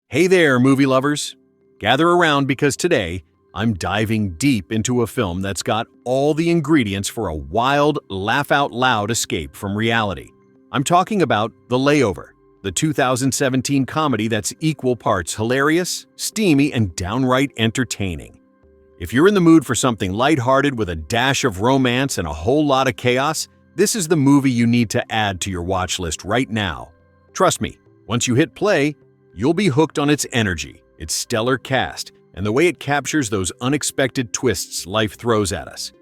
Hey there, movie lovers! Gather around because today I'm diving deep into a film that's got all the ingredients for a wild, laugh-out-loud escape from reality. I'm talking about The Layover, the 2017 comedy that's equal parts hilarious, steamy, and downright entertaining. If you're in the mood for something lighthearted with a dash of romance and a whole lot of chaos, this is the movie you need to add to your watch list right now. Trust me, once you hit play, you'll be hooked on its energy, its stellar cast, and the way it captures those unexpected twists life throws at us.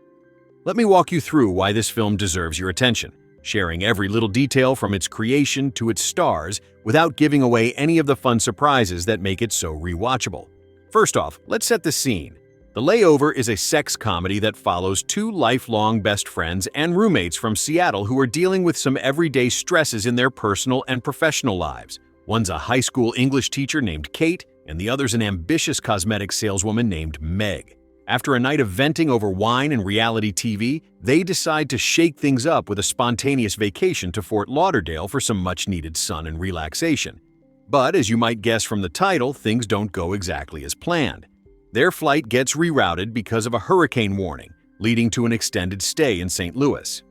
Let me walk you through why this film deserves your attention, sharing every little detail from its creation to its stars without giving away any of the fun surprises that make it so rewatchable. First off, let's set the scene. The Layover is a sex comedy that follows two lifelong best friends and roommates from Seattle who are dealing with some everyday stresses in their personal and professional lives. One's a high school English teacher named Kate, and the other's an ambitious cosmetics saleswoman named Meg. After a night of venting over wine and reality TV, they decide to shake things up with a spontaneous vacation to Fort Lauderdale for some much-needed sun and relaxation. But as you might guess from the title, things don't go exactly as planned. Their flight gets rerouted because of a hurricane warning, leading to an extended stay in St. Louis.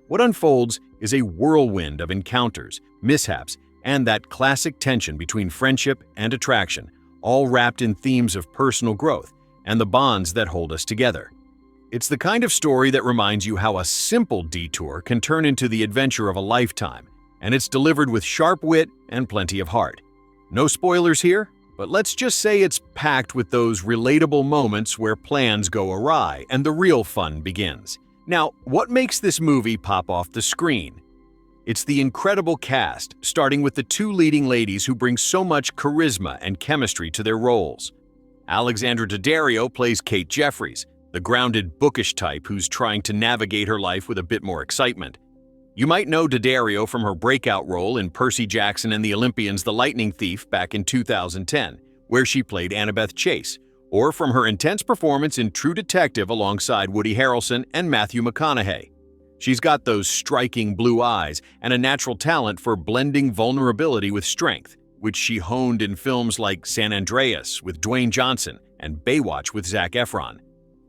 What unfolds is a whirlwind of encounters, mishaps, and that classic tension between friendship and attraction, all wrapped in themes of personal growth and the bonds that hold us together. It's the kind of story that reminds you how a simple detour can turn into the adventure of a lifetime, and it's delivered with sharp wit and plenty of heart. No spoilers here, but let's just say it's packed with those relatable moments where plans go awry and the real fun begins. Now, what makes this movie pop off the screen? It's the incredible cast, starting with the two leading ladies who bring so much charisma and chemistry to their roles. Alexandra Daddario plays Kate Jeffries, the grounded, bookish type who's trying to navigate her life with a bit more excitement. You might know Daddario from her breakout role in Percy Jackson and the Olympians' The Lightning Thief back in 2010, where she played Annabeth Chase, or from her intense performance in True Detective alongside Woody Harrelson and Matthew McConaughey. She's got those striking blue eyes and a natural talent for blending vulnerability with strength, which she honed in films like San Andreas with Dwayne Johnson and Baywatch with Zac Efron.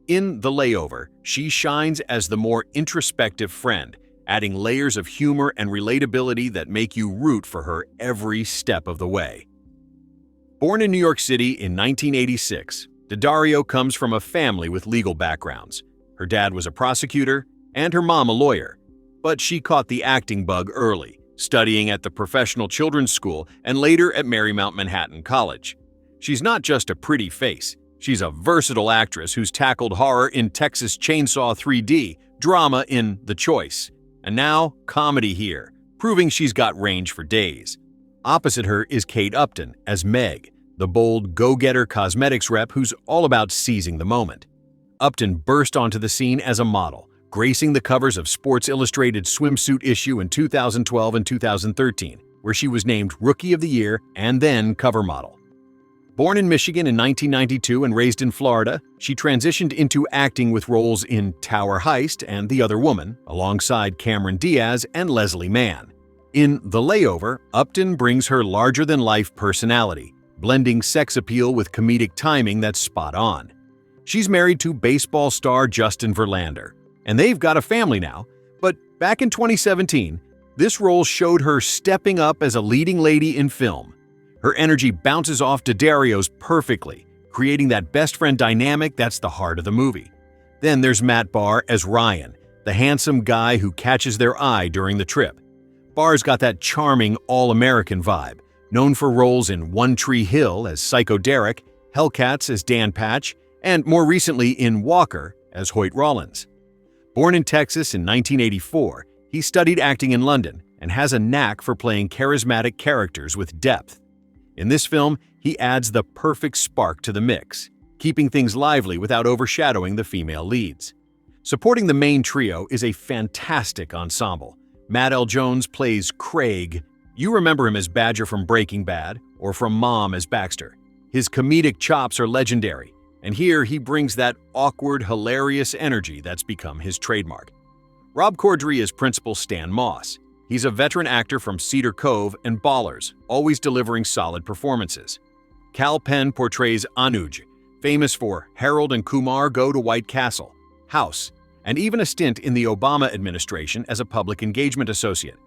In The Layover, she shines as the more introspective friend, adding layers of humor and relatability that make you root for her every step of the way. Born in New York City in 1986, Daddario comes from a family with legal backgrounds. Her dad was a prosecutor, and her mom a lawyer. But she caught the acting bug early, studying at the Professional Children's School and later at Marymount Manhattan College. She's not just a pretty face, she's a versatile actress who's tackled horror in Texas Chainsaw 3D, drama in The Choice, and now comedy here, proving she's got range for days. Opposite her is Kate Upton as Meg, the bold go-getter cosmetics rep who's all about seizing the moment. Upton burst onto the scene as a model, gracing the covers of Sports Illustrated swimsuit issue in 2012 and 2013, where she was named Rookie of the Year and then cover model. Born in Michigan in 1992 and raised in Florida, she transitioned into acting with roles in Tower Heist and The Other Woman, alongside Cameron Diaz and Leslie Mann. In The Layover, Upton brings her larger-than-life personality, blending sex appeal with comedic timing that's spot on. She's married to baseball star Justin Verlander, and they've got a family now, but back in 2017, this role showed her stepping up as a leading lady in film. Her energy bounces off Daddario's perfectly, creating that best friend dynamic that's the heart of the movie. Then there's Matt Barr as Ryan, the handsome guy who catches their eye during the trip. Barr's got that charming all-American vibe, known for roles in One Tree Hill as Psycho Derek, Hellcats as Dan Patch, and more recently in Walker as Hoyt Rollins. Born in Texas in 1984, he studied acting in London and has a knack for playing charismatic characters with depth. In this film, he adds the perfect spark to the mix, keeping things lively without overshadowing the female leads. Supporting the main trio is a fantastic ensemble. Matt L. Jones plays Craig. You remember him as Badger from Breaking Bad or from Mom as Baxter. His comedic chops are legendary, and here he brings that awkward, hilarious energy that's become his trademark. Rob Corddry is Principal Stan Moss. He's a veteran actor from Cedar Cove and Ballers, always delivering solid performances. Kal Penn portrays Anuj, famous for Harold and Kumar Go to White Castle, House, and even a stint in the Obama administration as a public engagement associate.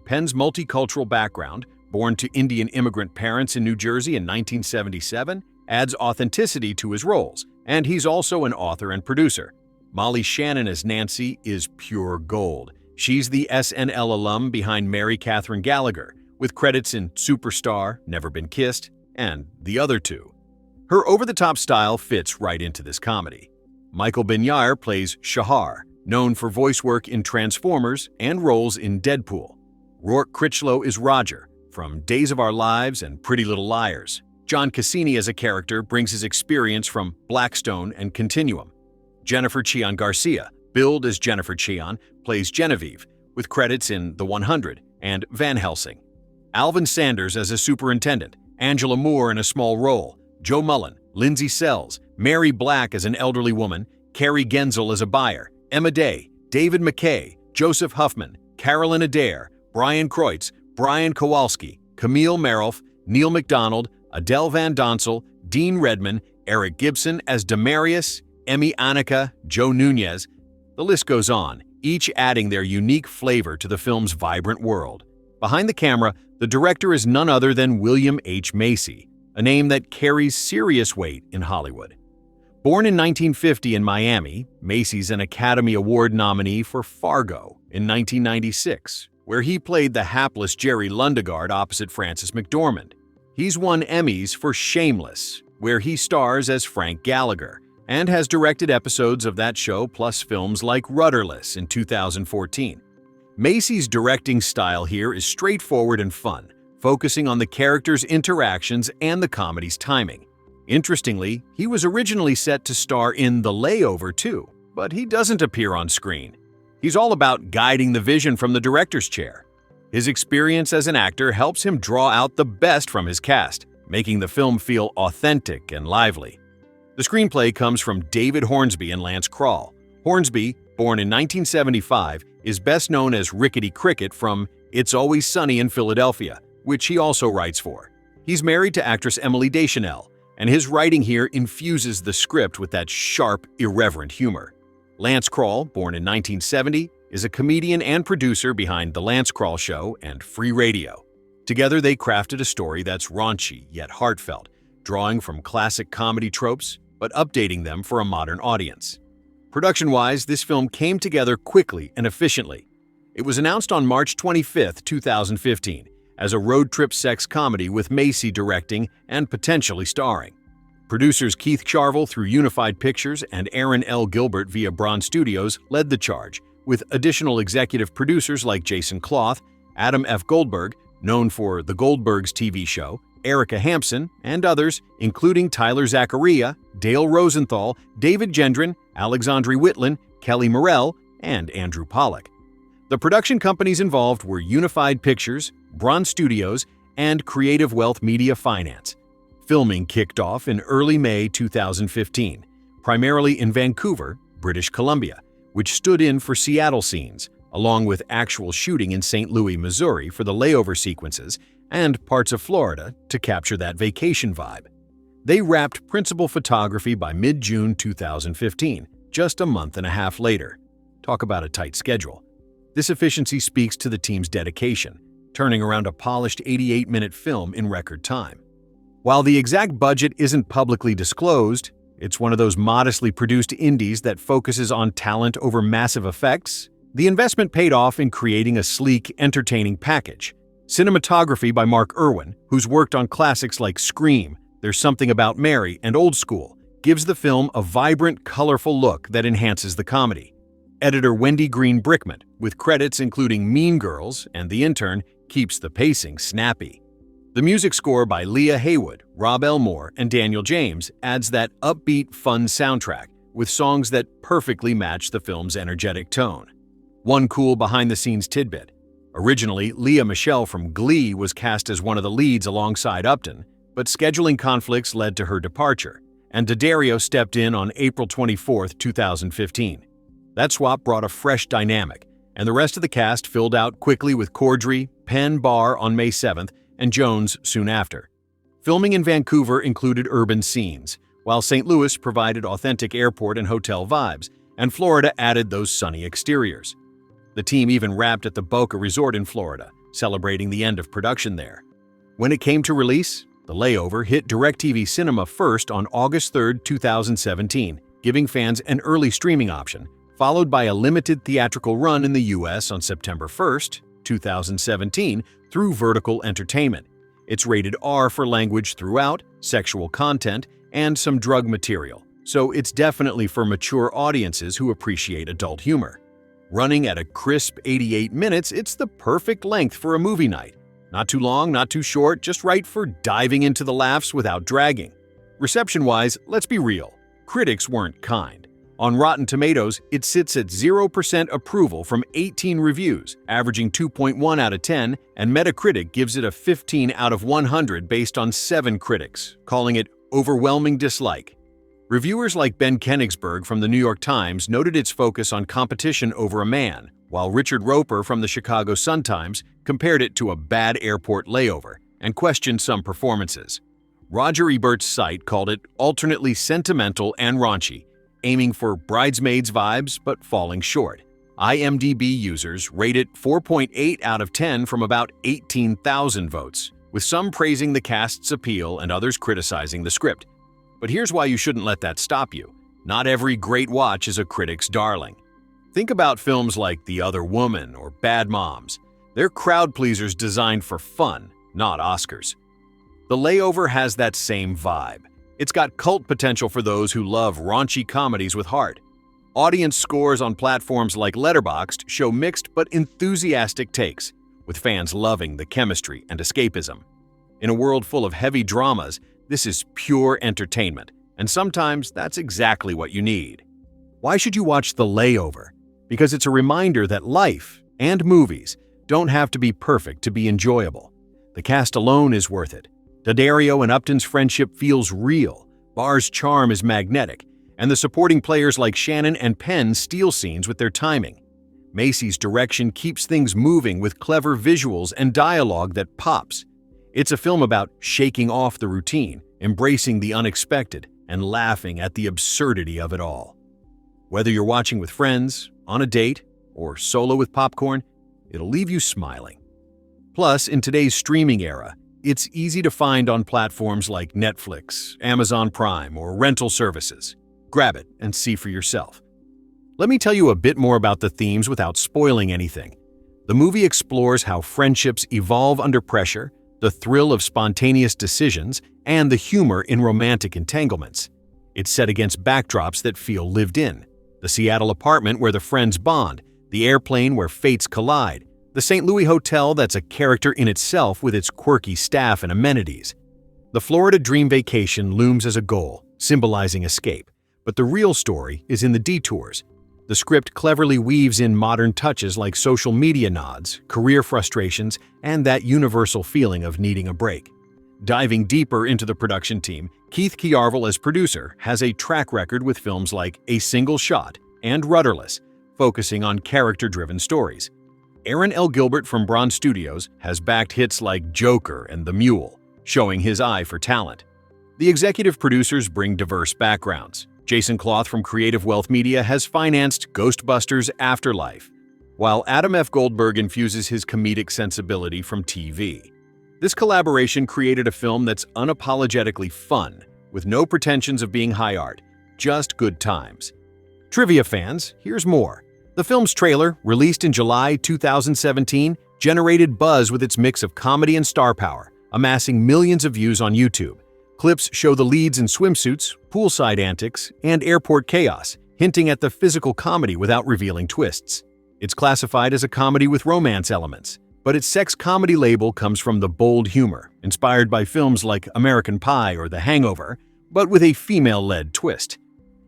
Penn's multicultural background, born to Indian immigrant parents in New Jersey in 1977, adds authenticity to his roles, and he's also an author and producer. Molly Shannon as Nancy is pure gold. She's the SNL alum behind Mary Catherine Gallagher, with credits in Superstar, Never Been Kissed, and the other two. Her over-the-top style fits right into this comedy. Michael Binyar plays Shahar, known for voice work in Transformers and roles in Deadpool. Rourke Critchlow is Roger, from Days of Our Lives and Pretty Little Liars. John Cassini as a character brings his experience from Blackstone and Continuum. Jennifer Cheon Garcia, billed as Jennifer Cheon, plays Genevieve, with credits in The 100 and Van Helsing. Alvin Sanders as a superintendent, Angela Moore in a small role, Joe Mullen, Lindsay Sells, Mary Black as an elderly woman, Carrie Genzel as a buyer, Emma Day, David McKay, Joseph Huffman, Carolyn Adair, Brian Kreutz, Brian Kowalski, Camille Merrill, Neil McDonald, Adele Van Donsel, Dean Redman, Eric Gibson as Demarius, Emmy Annika, Joe Nunez. The list goes on, each adding their unique flavor to the film's vibrant world. Behind the camera, the director is none other than William H. Macy, a name that carries serious weight in Hollywood. Born in 1950 in Miami, Macy's an Academy Award nominee for Fargo in 1996, where he played the hapless Jerry Lundegaard opposite Frances McDormand. He's won Emmys for Shameless, where he stars as Frank Gallagher, and has directed episodes of that show plus films like Rudderless in 2014. Macy's directing style here is straightforward and fun, focusing on the characters' interactions and the comedy's timing. Interestingly, he was originally set to star in The Layover too, but he doesn't appear on screen. He's all about guiding the vision from the director's chair. His experience as an actor helps him draw out the best from his cast, making the film feel authentic and lively. The screenplay comes from David Hornsby and Lance Krull. Hornsby, born in 1975, is best known as Rickety Cricket from It's Always Sunny in Philadelphia, which he also writes for. He's married to actress Emily Deschanel, and his writing here infuses the script with that sharp, irreverent humor. Lance Krull, born in 1970, is a comedian and producer behind The Lance Krull Show and Free Radio. Together they crafted a story that's raunchy yet heartfelt, drawing from classic comedy tropes but updating them for a modern audience. Production-wise, this film came together quickly and efficiently. It was announced on March 25, 2015, as a road trip sex comedy with Macy directing and potentially starring. Producers Keith Charvel through Unified Pictures and Aaron L. Gilbert via Braun Studios led the charge, with additional executive producers like Jason Kloth, Adam F. Goldberg, known for The Goldbergs TV show, Erica Hampson, and others, including Tyler Zacharia, Dale Rosenthal, David Gendron, Alexandra Whitland, Kelly Morrell, and Andrew Pollack. The production companies involved were Unified Pictures, Braun Studios, and Creative Wealth Media Finance. Filming kicked off in early May 2015, primarily in Vancouver, British Columbia, which stood in for Seattle scenes, along with actual shooting in St. Louis, Missouri for the layover sequences and parts of Florida to capture that vacation vibe. They wrapped principal photography by mid-June 2015, just a month and a half later. Talk about a tight schedule. This efficiency speaks to the team's dedication, turning around a polished 88-minute film in record time. While the exact budget isn't publicly disclosed, it's one of those modestly produced indies that focuses on talent over massive effects. The investment paid off in creating a sleek, entertaining package. Cinematography by Mark Irwin, who's worked on classics like Scream, There's Something About Mary, and Old School, gives the film a vibrant, colorful look that enhances the comedy. Editor Wendy Green Brickman, with credits including Mean Girls and The Intern, keeps the pacing snappy. The music score by Leah Haywood, Rob Elmore, and Daniel James adds that upbeat, fun soundtrack with songs that perfectly match the film's energetic tone. One cool behind-the-scenes tidbit. Originally, Leah Michele from Glee was cast as one of the leads alongside Upton, but scheduling conflicts led to her departure, and Daddario stepped in on April 24, 2015. That swap brought a fresh dynamic, and the rest of the cast filled out quickly with Cordry, Penn, Barr on May 7th, and Jones soon after. Filming in Vancouver included urban scenes, while St. Louis provided authentic airport and hotel vibes, and Florida added those sunny exteriors. The team even wrapped at the Boca Resort in Florida, celebrating the end of production there. When it came to release, The Layover hit DirecTV Cinema first on August 3, 2017, giving fans an early streaming option, followed by a limited theatrical run in the US on September 1, 2017, through Vertical Entertainment. It's rated R for language throughout, sexual content, and some drug material, so it's definitely for mature audiences who appreciate adult humor. Running at a crisp 88 minutes, it's the perfect length for a movie night. Not too long, not too short, just right for diving into the laughs without dragging. Reception-wise, let's be real, critics weren't kind. On Rotten Tomatoes, it sits at 0% approval from 18 reviews, averaging 2.1 out of 10, and Metacritic gives it a 15 out of 100 based on 7 critics, calling it overwhelming dislike. Reviewers like Ben Kenigsberg from the New York Times noted its focus on competition over a man, while Richard Roper from the Chicago Sun-Times compared it to a bad airport layover and questioned some performances. Roger Ebert's site called it alternately sentimental and raunchy, aiming for Bridesmaids vibes but falling short. IMDb users rate it 4.8 out of 10 from about 18,000 votes, with some praising the cast's appeal and others criticizing the script. But here's why you shouldn't let that stop you. Not every great watch is a critic's darling. Think about films like The Other Woman or Bad Moms. They're crowd pleasers designed for fun, not Oscars. The Layover has that same vibe. It's got cult potential for those who love raunchy comedies with heart. Audience scores on platforms like Letterboxd show mixed but enthusiastic takes, with fans loving the chemistry and escapism. In a world full of heavy dramas, this is pure entertainment, and sometimes that's exactly what you need. Why should you watch The Layover? Because it's a reminder that life and movies don't have to be perfect to be enjoyable. The cast alone is worth it. Daddario and Upton's friendship feels real, Barr's charm is magnetic, and the supporting players like Shannon and Penn steal scenes with their timing. Macy's direction keeps things moving with clever visuals and dialogue that pops. It's a film about shaking off the routine, embracing the unexpected, and laughing at the absurdity of it all. Whether you're watching with friends, on a date, or solo with popcorn, it'll leave you smiling. Plus, in today's streaming era, it's easy to find on platforms like Netflix, Amazon Prime, or rental services. Grab it and see for yourself. Let me tell you a bit more about the themes without spoiling anything. The movie explores how friendships evolve under pressure, the thrill of spontaneous decisions, and the humor in romantic entanglements. It's set against backdrops that feel lived in. The Seattle apartment where the friends bond, the airplane where fates collide, the St. Louis hotel that's a character in itself with its quirky staff and amenities. The Florida dream vacation looms as a goal, symbolizing escape, but the real story is in the detours. The script cleverly weaves in modern touches like social media nods, career frustrations, and that universal feeling of needing a break. Diving deeper into the production team, Keith Kiarvil as producer has a track record with films like A Single Shot and Rudderless, focusing on character-driven stories. Aaron L. Gilbert from Bronze Studios has backed hits like Joker and The Mule, showing his eye for talent. The executive producers bring diverse backgrounds. Jason Cloth from Creative Wealth Media has financed Ghostbusters Afterlife, while Adam F. Goldberg infuses his comedic sensibility from TV. This collaboration created a film that's unapologetically fun, with no pretensions of being high art, just good times. Trivia fans, here's more. The film's trailer, released in July 2017, generated buzz with its mix of comedy and star power, amassing millions of views on YouTube. Clips show the leads in swimsuits, poolside antics, and airport chaos, hinting at the physical comedy without revealing twists. It's classified as a comedy with romance elements, but its sex comedy label comes from the bold humor, inspired by films like American Pie or The Hangover, but with a female-led twist.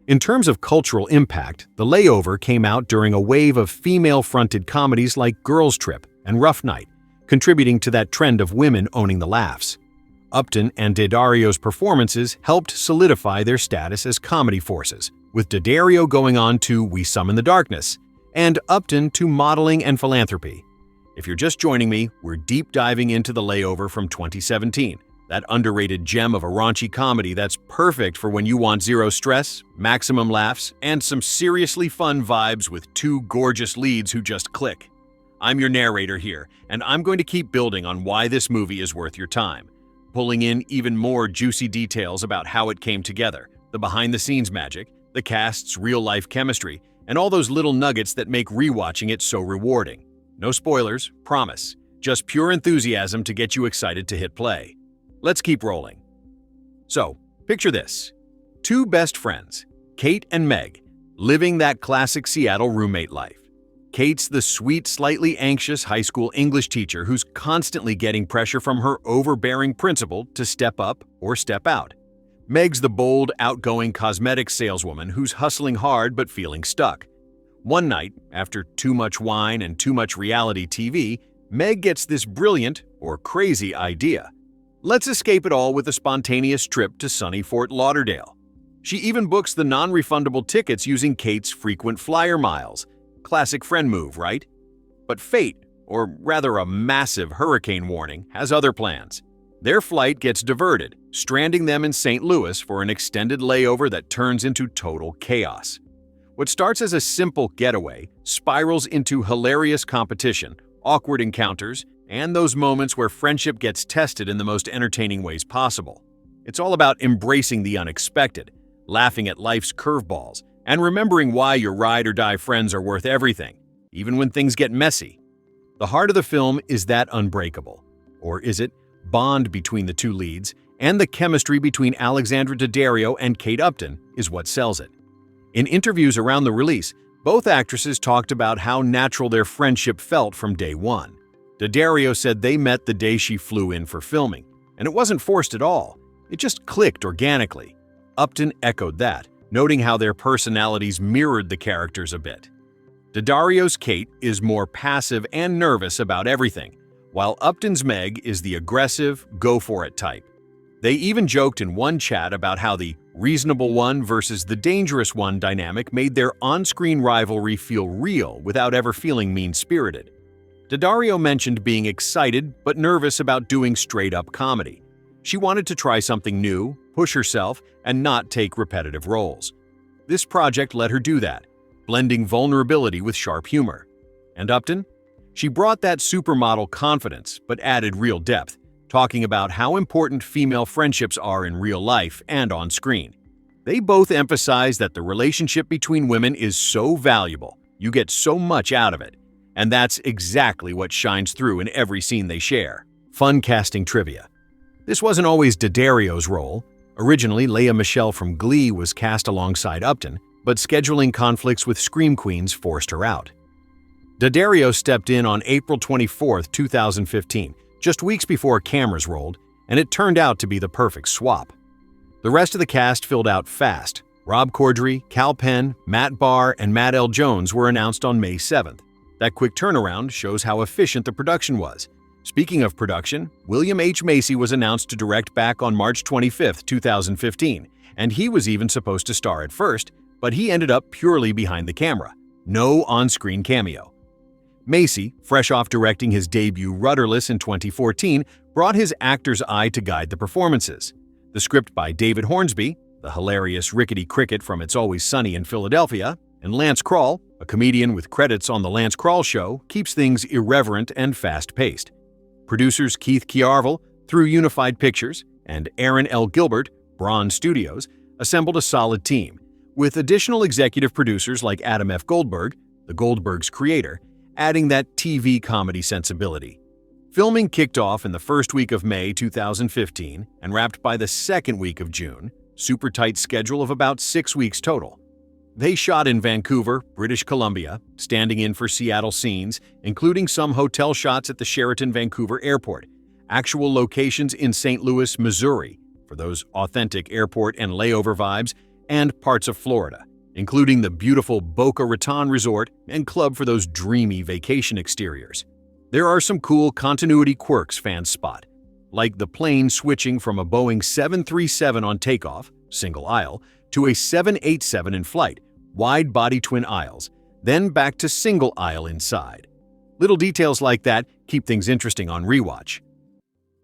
In terms of cultural impact, The Layover came out during a wave of female-fronted comedies like Girls Trip and Rough Night, contributing to that trend of women owning the laughs. Upton and Daddario's performances helped solidify their status as comedy forces, with Daddario going on to We Summon the Darkness, and Upton to Modeling and Philanthropy. If you're just joining me, we're deep diving into The Layover from 2017. that underrated gem of a raunchy comedy that's perfect for when you want zero stress, maximum laughs, and some seriously fun vibes with two gorgeous leads who just click. I'm your narrator here, and I'm going to keep building on why this movie is worth your time, pulling in even more juicy details about how it came together, the behind-the-scenes magic, the cast's real-life chemistry, and all those little nuggets that make rewatching it so rewarding. No spoilers, promise. Just pure enthusiasm to get you excited to hit play. Let's keep rolling. So, picture this. Two best friends, Kate and Meg, living that classic Seattle roommate life. Kate's the sweet, slightly anxious high school English teacher who's constantly getting pressure from her overbearing principal to step up or step out. Meg's the bold, outgoing cosmetics saleswoman who's hustling hard but feeling stuck. One night, after too much wine and too much reality TV, Meg gets this brilliant or crazy idea. Let's escape it all with a spontaneous trip to sunny Fort Lauderdale. She even books the non-refundable tickets using Kate's frequent flyer miles. Classic friend move, right? But fate, or rather a massive hurricane warning, has other plans. Their flight gets diverted, stranding them in St. Louis for an extended layover that turns into total chaos. What starts as a simple getaway spirals into hilarious competition, awkward encounters, and those moments where friendship gets tested in the most entertaining ways possible. It's all about embracing the unexpected, laughing at life's curveballs, and remembering why your ride-or-die friends are worth everything, even when things get messy. The heart of the film is that unbreakable, or is it, bond between the two leads, and the chemistry between Alexandra Daddario and Kate Upton is what sells it. In interviews around the release, both actresses talked about how natural their friendship felt from day one. Daddario said they met the day she flew in for filming, and it wasn't forced at all. It just clicked organically. Upton echoed that, noting how their personalities mirrored the characters a bit. Daddario's Kate is more passive and nervous about everything, while Upton's Meg is the aggressive, go-for-it type. They even joked in one chat about how the reasonable one versus the dangerous one dynamic made their on-screen rivalry feel real without ever feeling mean-spirited. Daddario mentioned being excited but nervous about doing straight-up comedy. She wanted to try something new, push herself, and not take repetitive roles. This project let her do that, blending vulnerability with sharp humor. And Upton? She brought that supermodel confidence but added real depth, talking about how important female friendships are in real life and on screen. They both emphasize that the relationship between women is so valuable, you get so much out of it, and that's exactly what shines through in every scene they share. Fun casting trivia. This wasn't always Daddario's role. Originally, Lea Michele from Glee was cast alongside Upton, but scheduling conflicts with Scream Queens forced her out. Daddario stepped in on April 24, 2015, just weeks before cameras rolled, and it turned out to be the perfect swap. The rest of the cast filled out fast. Rob Corddry, Cal Penn, Matt Barr, and Matt L. Jones were announced on May 7th. That quick turnaround shows how efficient the production was. Speaking of production, William H. Macy was announced to direct back on March 25, 2015, and he was even supposed to star at first, but he ended up purely behind the camera. No on-screen cameo. Macy, fresh off directing his debut Rudderless in 2014, brought his actor's eye to guide the performances. The script by David Hornsby, the hilarious Rickety Cricket from It's Always Sunny in Philadelphia, and Lance Kroll, a comedian with credits on The Lance Kroll Show, keeps things irreverent and fast-paced. Producers Keith Kiarvel, through Unified Pictures, and Aaron L. Gilbert, Braun Studios, assembled a solid team, with additional executive producers like Adam F. Goldberg, the Goldberg's creator, adding that TV comedy sensibility. Filming kicked off in the first week of May 2015 and wrapped by the second week of June, super tight schedule of about 6 weeks total. They shot in Vancouver, British Columbia, standing in for Seattle scenes, including some hotel shots at the Sheraton Vancouver Airport, actual locations in St. Louis, Missouri, for those authentic airport and layover vibes, and parts of Florida, including the beautiful Boca Raton Resort and club for those dreamy vacation exteriors. There are some cool continuity quirks fans spot, like the plane switching from a Boeing 737 on takeoff, single aisle, to a 787 in flight, wide-body twin aisles, then back to single aisle inside. Little details like that keep things interesting on rewatch.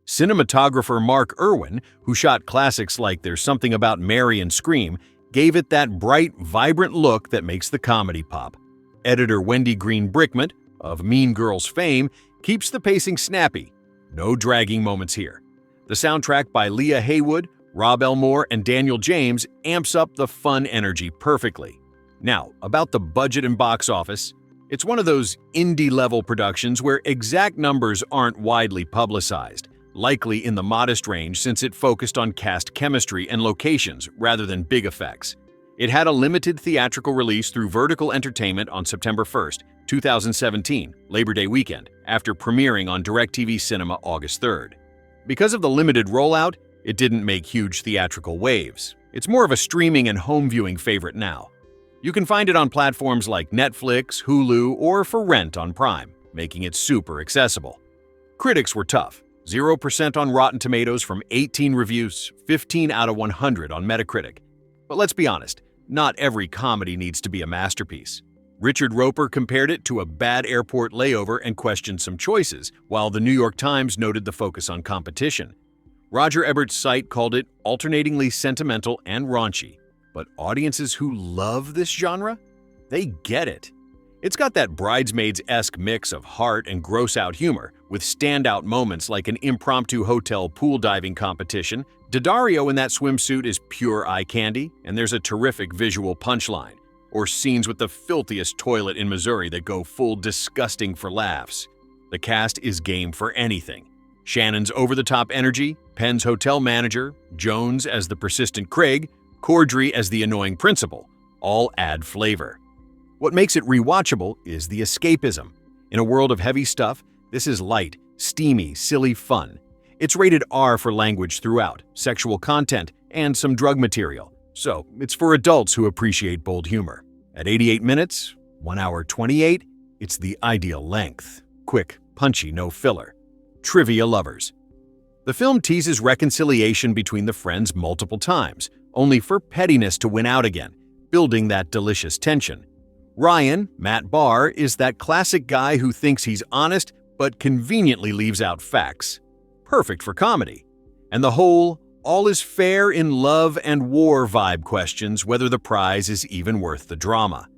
Cinematographer Mark Irwin, who shot classics like There's Something About Mary and Scream, gave it that bright, vibrant look that makes the comedy pop. Editor Wendy Green Brickman, of Mean Girls fame, keeps the pacing snappy. No dragging moments here. The soundtrack by Leah Haywood, Rob Elmore, and Daniel James amps up the fun energy perfectly. Now, about the budget and box office. It's one of those indie-level productions where exact numbers aren't widely publicized, likely in the modest range since it focused on cast chemistry and locations rather than big effects. It had a limited theatrical release through Vertical Entertainment on September 1st, 2017, Labor Day weekend, after premiering on DirecTV Cinema August 3rd. Because of the limited rollout, it didn't make huge theatrical waves. It's more of a streaming and home viewing favorite now. You can find it on platforms like Netflix, Hulu, or for rent on Prime, making it super accessible. Critics were tough. 0% on Rotten Tomatoes from 18 reviews, 15 out of 100 on Metacritic. But let's be honest, not every comedy needs to be a masterpiece. Richard Roper compared it to a bad airport layover and questioned some choices, while the New York Times noted the focus on competition. Roger Ebert's site called it alternatingly sentimental and raunchy. But audiences who love this genre? They get it. It's got that Bridesmaids-esque mix of heart and gross-out humor, with standout moments like an impromptu hotel pool diving competition. Daddario in that swimsuit is pure eye candy, and there's a terrific visual punchline, or scenes with the filthiest toilet in Missouri that go full disgusting for laughs. The cast is game for anything. Shannon's over-the-top energy, Penn's hotel manager, Jones as the persistent Craig, Cordry as the annoying principal, all add flavor. What makes it rewatchable is the escapism. In a world of heavy stuff, this is light, steamy, silly fun. It's rated R for language throughout, sexual content, and some drug material, so it's for adults who appreciate bold humor. At 88 minutes, 1 hour 28, it's the ideal length. Quick, punchy, no filler. Trivia lovers. The film teases reconciliation between the friends multiple times, only for pettiness to win out again, building that delicious tension. Ryan, Matt Barr, is that classic guy who thinks he's honest but conveniently leaves out facts. Perfect for comedy. And the whole all is fair in love and war vibe questions whether the prize is even worth the drama.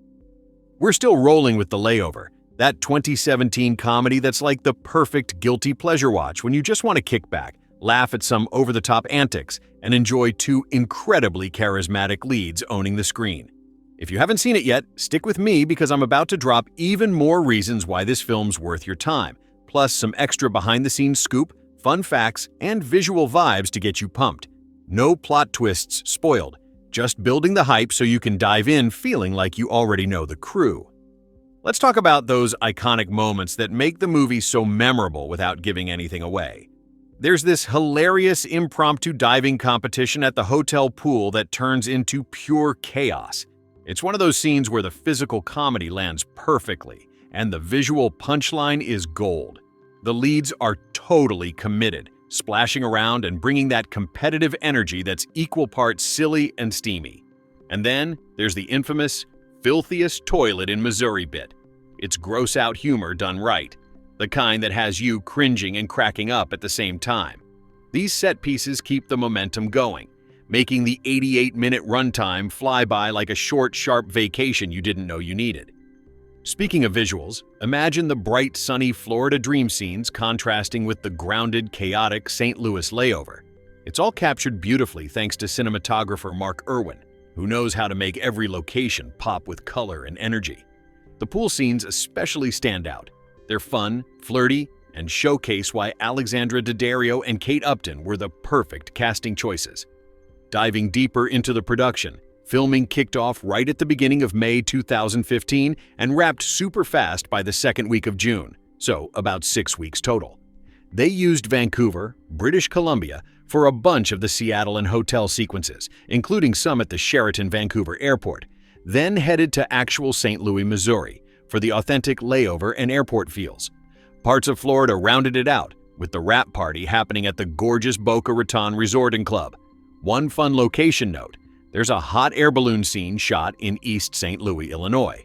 We're still rolling with The Layover, that 2017 comedy that's like the perfect guilty pleasure watch when you just want to kick back, laugh at some over-the-top antics, and enjoy two incredibly charismatic leads owning the screen. If you haven't seen it yet, stick with me because I'm about to drop even more reasons why this film's worth your time, plus some extra behind-the-scenes scoop, fun facts, and visual vibes to get you pumped. No plot twists spoiled, just building the hype so you can dive in feeling like you already know the crew. Let's talk about those iconic moments that make the movie so memorable without giving anything away. There's this hilarious impromptu diving competition at the hotel pool that turns into pure chaos. It's one of those scenes where the physical comedy lands perfectly, and the visual punchline is gold. The leads are totally committed, splashing around and bringing that competitive energy that's equal parts silly and steamy. And then there's the infamous, filthiest toilet in Missouri bit. It's gross-out humor done right, the kind that has you cringing and cracking up at the same time. These set pieces keep the momentum going, making the 88-minute runtime fly by like a short, sharp vacation you didn't know you needed. Speaking of visuals, imagine the bright, sunny Florida dream scenes contrasting with the grounded, chaotic St. Louis layover. It's all captured beautifully thanks to cinematographer Mark Irwin, who knows how to make every location pop with color and energy. The pool scenes especially stand out. They're fun, flirty, and showcase why Alexandra Daddario and Kate Upton were the perfect casting choices. Diving deeper into the production, filming kicked off right at the beginning of May 2015 and wrapped super fast by the second week of June, so about 6 weeks total. They used Vancouver, British Columbia, for a bunch of the Seattle and hotel sequences, including some at the Sheraton Vancouver Airport, then headed to actual St. Louis, Missouri, for the authentic layover and airport feels. Parts of Florida rounded it out, with the wrap party happening at the gorgeous Boca Raton Resort and Club. One fun location note, there's a hot air balloon scene shot in East St. Louis, Illinois.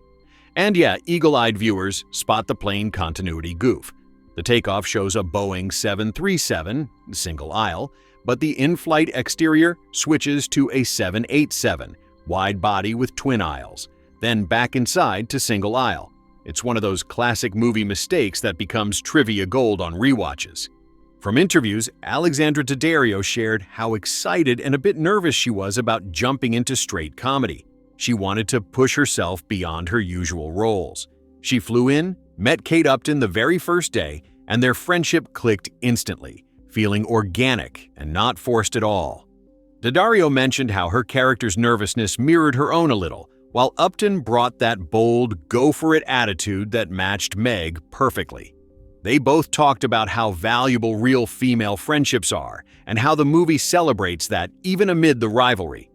And yeah, eagle-eyed viewers spot the plane continuity goof. The takeoff shows a Boeing 737, single aisle, but the in-flight exterior switches to a 787, wide body with twin aisles, then back inside to single aisle. It's one of those classic movie mistakes that becomes trivia gold on rewatches. From interviews, Alexandra Daddario shared how excited and a bit nervous she was about jumping into straight comedy. She wanted to push herself beyond her usual roles. She flew in, met Kate Upton the very first day, and their friendship clicked instantly, feeling organic and not forced at all. Daddario mentioned how her character's nervousness mirrored her own a little, while Upton brought that bold, go-for-it attitude that matched Meg perfectly. They both talked about how valuable real female friendships are and how the movie celebrates that even amid the rivalry.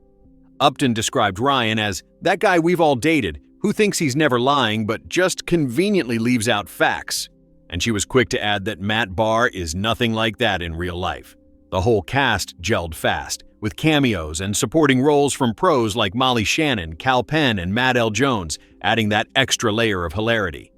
Upton described Ryan as that guy we've all dated who thinks he's never lying but just conveniently leaves out facts. And she was quick to add that Matt Barr is nothing like that in real life. The whole cast gelled fast, with cameos and supporting roles from pros like Molly Shannon, Kal Penn, and Matt L. Jones, adding that extra layer of hilarity.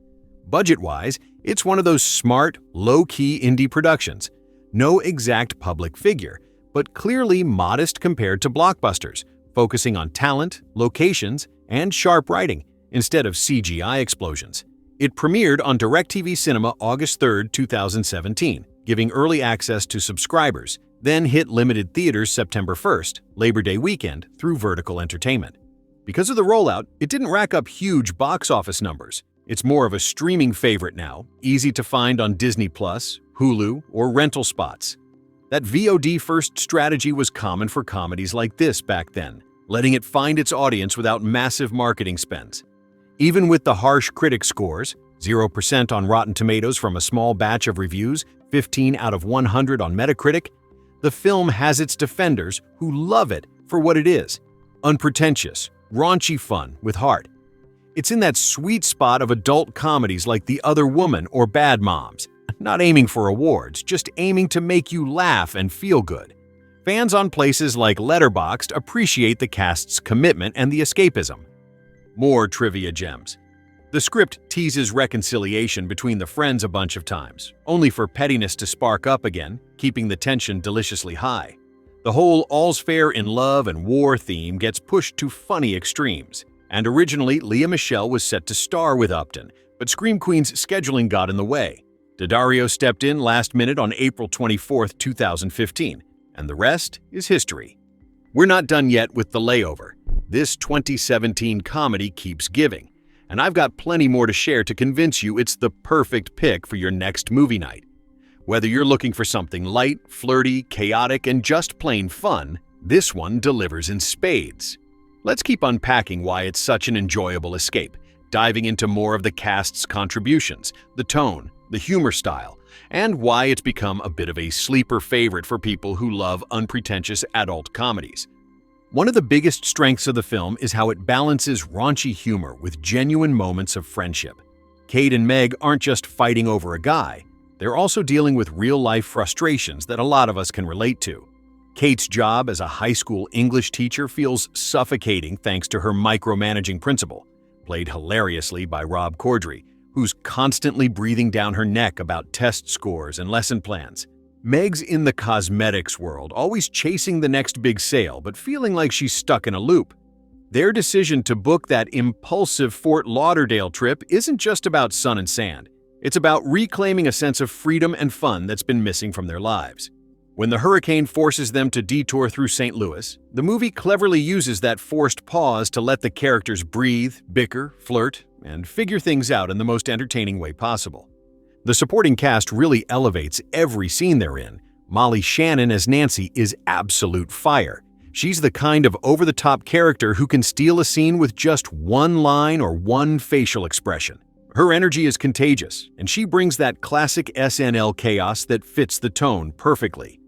Budget-wise, it's one of those smart, low-key indie productions. No exact public figure, but clearly modest compared to blockbusters, focusing on talent, locations, and sharp writing instead of CGI explosions. It premiered on DirecTV Cinema August 3, 2017, giving early access to subscribers, then hit limited theaters September 1st, Labor Day weekend, through Vertical Entertainment. Because of the rollout, it didn't rack up huge box office numbers. It's more of a streaming favorite now, easy to find on Disney+, Hulu, or rental spots. That VOD-first strategy was common for comedies like this back then, letting it find its audience without massive marketing spends. Even with the harsh critic scores, 0% on Rotten Tomatoes from a small batch of reviews, 15 out of 100 on Metacritic, the film has its defenders who love it for what it is: unpretentious, raunchy fun with heart. It's in that sweet spot of adult comedies like The Other Woman or Bad Moms, not aiming for awards, just aiming to make you laugh and feel good. Fans on places like Letterboxd appreciate the cast's commitment and the escapism. More trivia gems. The script teases reconciliation between the friends a bunch of times, only for pettiness to spark up again, keeping the tension deliciously high. The whole all's fair in love and war theme gets pushed to funny extremes. And originally, Lea Michele was set to star with Upton, but Scream Queen's scheduling got in the way. Daddario stepped in last minute on April 24, 2015, and the rest is history. We're not done yet with The Layover. This 2017 comedy keeps giving, and I've got plenty more to share to convince you it's the perfect pick for your next movie night. Whether you're looking for something light, flirty, chaotic, and just plain fun, this one delivers in spades. Let's keep unpacking why it's such an enjoyable escape, diving into more of the cast's contributions, the tone, the humor style, and why it's become a bit of a sleeper favorite for people who love unpretentious adult comedies. One of the biggest strengths of the film is how it balances raunchy humor with genuine moments of friendship. Kate and Meg aren't just fighting over a guy, they're also dealing with real-life frustrations that a lot of us can relate to. Kate's job as a high school English teacher feels suffocating thanks to her micromanaging principal, played hilariously by Rob Corddry, who's constantly breathing down her neck about test scores and lesson plans. Meg's in the cosmetics world, always chasing the next big sale but feeling like she's stuck in a loop. Their decision to book that impulsive Fort Lauderdale trip isn't just about sun and sand. It's about reclaiming a sense of freedom and fun that's been missing from their lives. When the hurricane forces them to detour through St. Louis, the movie cleverly uses that forced pause to let the characters breathe, bicker, flirt, and figure things out in the most entertaining way possible. The supporting cast really elevates every scene they're in. Molly Shannon as Nancy is absolute fire. She's the kind of over-the-top character who can steal a scene with just one line or one facial expression. Her energy is contagious, and she brings that classic SNL chaos that fits the tone perfectly.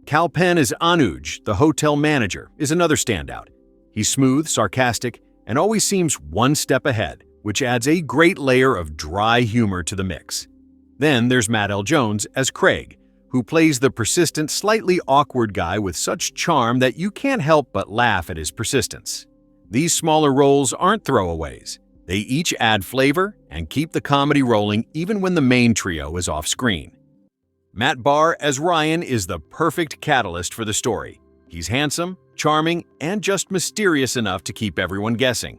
Kal Penn as Anuj, the hotel manager, is another standout. He's smooth, sarcastic, and always seems one step ahead, which adds a great layer of dry humor to the mix. Then there's Matt L. Jones as Craig, who plays the persistent, slightly awkward guy with such charm that you can't help but laugh at his persistence. These smaller roles aren't throwaways. They each add flavor and keep the comedy rolling even when the main trio is off-screen. Matt Barr as Ryan is the perfect catalyst for the story. He's handsome, charming, and just mysterious enough to keep everyone guessing.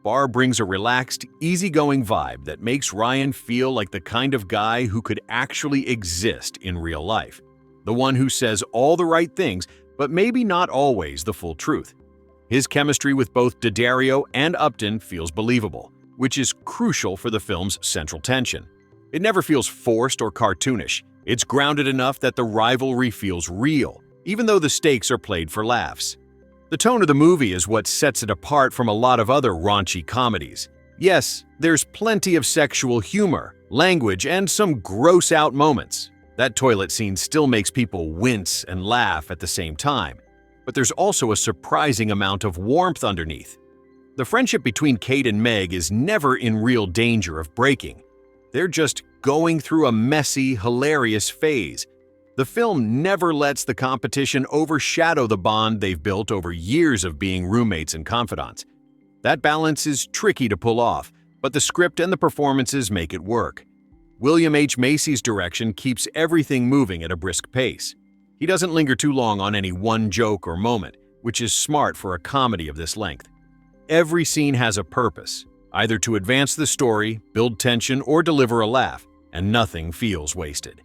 Barr brings a relaxed, easygoing vibe that makes Ryan feel like the kind of guy who could actually exist in real life. The one who says all the right things, but maybe not always the full truth. His chemistry with both Daddario and Upton feels believable, which is crucial for the film's central tension. It never feels forced or cartoonish. It's grounded enough that the rivalry feels real, even though the stakes are played for laughs. The tone of the movie is what sets it apart from a lot of other raunchy comedies. Yes, there's plenty of sexual humor, language, and some gross-out moments. That toilet scene still makes people wince and laugh at the same time. But there's also a surprising amount of warmth underneath. The friendship between Kate and Meg is never in real danger of breaking. They're just going through a messy, hilarious phase. The film never lets the competition overshadow the bond they've built over years of being roommates and confidants. That balance is tricky to pull off, but the script and the performances make it work. William H. Macy's direction keeps everything moving at a brisk pace. He doesn't linger too long on any one joke or moment, which is smart for a comedy of this length. Every scene has a purpose, either to advance the story, build tension, or deliver a laugh, and nothing feels wasted.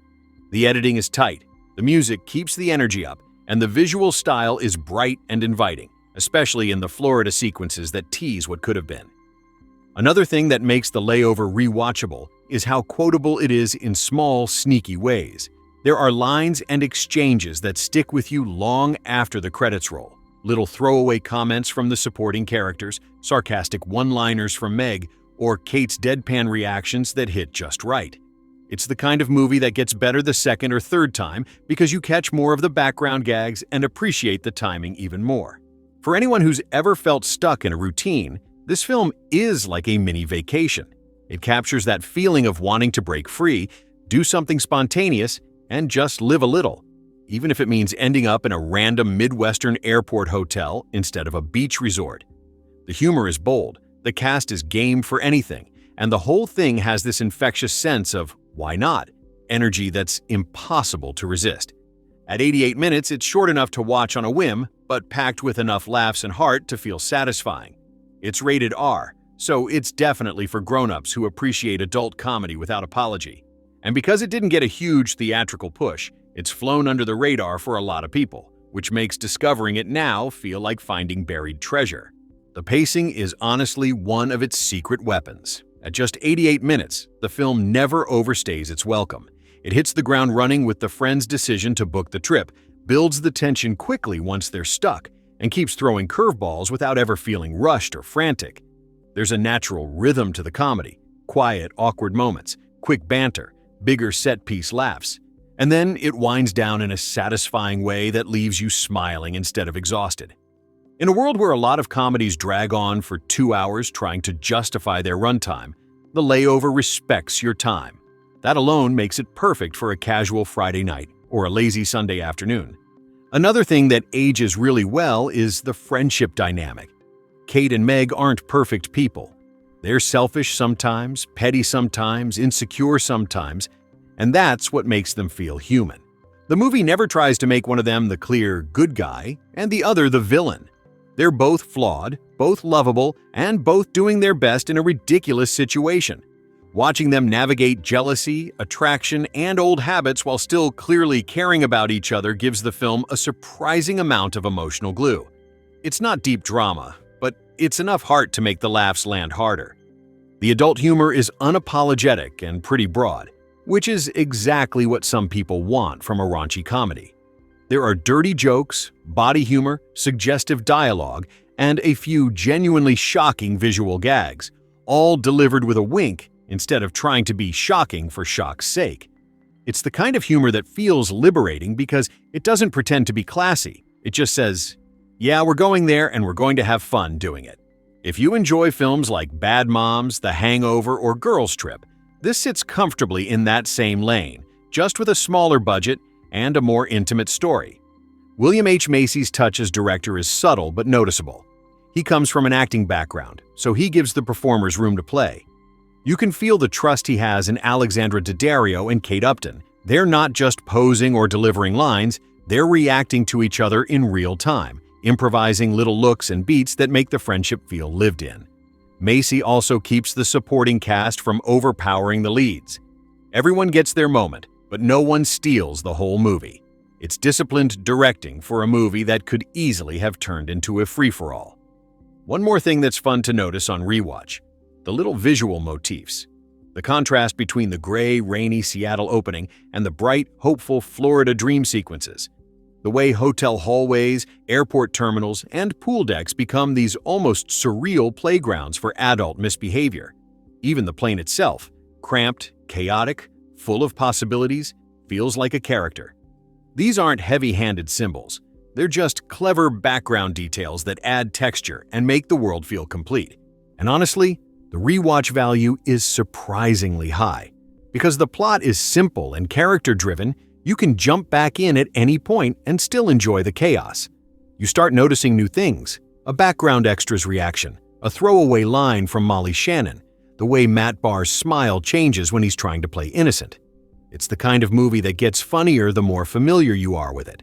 The editing is tight, the music keeps the energy up, and the visual style is bright and inviting, especially in the Florida sequences that tease what could have been. Another thing that makes The Layover rewatchable is how quotable it is in small, sneaky ways. There are lines and exchanges that stick with you long after the credits roll. Little throwaway comments from the supporting characters, sarcastic one-liners from Meg, or Kate's deadpan reactions that hit just right. It's the kind of movie that gets better the second or third time because you catch more of the background gags and appreciate the timing even more. For anyone who's ever felt stuck in a routine, this film is like a mini vacation. It captures that feeling of wanting to break free, do something spontaneous, and just live a little, even if it means ending up in a random Midwestern airport hotel instead of a beach resort. The humor is bold, the cast is game for anything, and the whole thing has this infectious sense of why not? Energy that's impossible to resist. At 88 minutes, it's short enough to watch on a whim, but packed with enough laughs and heart to feel satisfying. It's rated R, so it's definitely for grown-ups who appreciate adult comedy without apology. And because it didn't get a huge theatrical push, it's flown under the radar for a lot of people, which makes discovering it now feel like finding buried treasure. The pacing is honestly one of its secret weapons. At just 88 minutes, the film never overstays its welcome. It hits the ground running with the friends' decision to book the trip, builds the tension quickly once they're stuck, and keeps throwing curveballs without ever feeling rushed or frantic. There's a natural rhythm to the comedy, quiet, awkward moments, quick banter, bigger set-piece laughs, and then it winds down in a satisfying way that leaves you smiling instead of exhausted. In a world where a lot of comedies drag on for 2 hours trying to justify their runtime, The Layover respects your time. That alone makes it perfect for a casual Friday night or a lazy Sunday afternoon. Another thing that ages really well is the friendship dynamic. Kate and Meg aren't perfect people. They're selfish sometimes, petty sometimes, insecure sometimes, and that's what makes them feel human. The movie never tries to make one of them the clear good guy and the other the villain. They're both flawed, both lovable, and both doing their best in a ridiculous situation. Watching them navigate jealousy, attraction, and old habits while still clearly caring about each other gives the film a surprising amount of emotional glue. It's not deep drama, but it's enough heart to make the laughs land harder. The adult humor is unapologetic and pretty broad, which is exactly what some people want from a raunchy comedy. There are dirty jokes, body humor, suggestive dialogue, and a few genuinely shocking visual gags, all delivered with a wink instead of trying to be shocking for shock's sake. It's the kind of humor that feels liberating because it doesn't pretend to be classy. It just says, yeah, we're going there and we're going to have fun doing it. If you enjoy films like Bad Moms, The Hangover, or Girls Trip, this sits comfortably in that same lane, just with a smaller budget and a more intimate story. William H. Macy's touch as director is subtle but noticeable. He comes from an acting background, so he gives the performers room to play. You can feel the trust he has in Alexandra Daddario and Kate Upton. They're not just posing or delivering lines, they're reacting to each other in real time, improvising little looks and beats that make the friendship feel lived in. Macy also keeps the supporting cast from overpowering the leads. Everyone gets their moment, but no one steals the whole movie. It's disciplined directing for a movie that could easily have turned into a free-for-all. One more thing that's fun to notice on rewatch: the little visual motifs. The contrast between the gray, rainy Seattle opening and the bright, hopeful Florida dream sequences. The way hotel hallways, airport terminals, and pool decks become these almost surreal playgrounds for adult misbehavior. Even the plane itself, cramped, chaotic, full of possibilities, feels like a character. These aren't heavy-handed symbols. They're just clever background details that add texture and make the world feel complete. And honestly, the rewatch value is surprisingly high. Because the plot is simple and character-driven, you can jump back in at any point and still enjoy the chaos. You start noticing new things: a background extra's reaction, a throwaway line from Molly Shannon, the way Matt Barr's smile changes when he's trying to play innocent. It's the kind of movie that gets funnier the more familiar you are with it.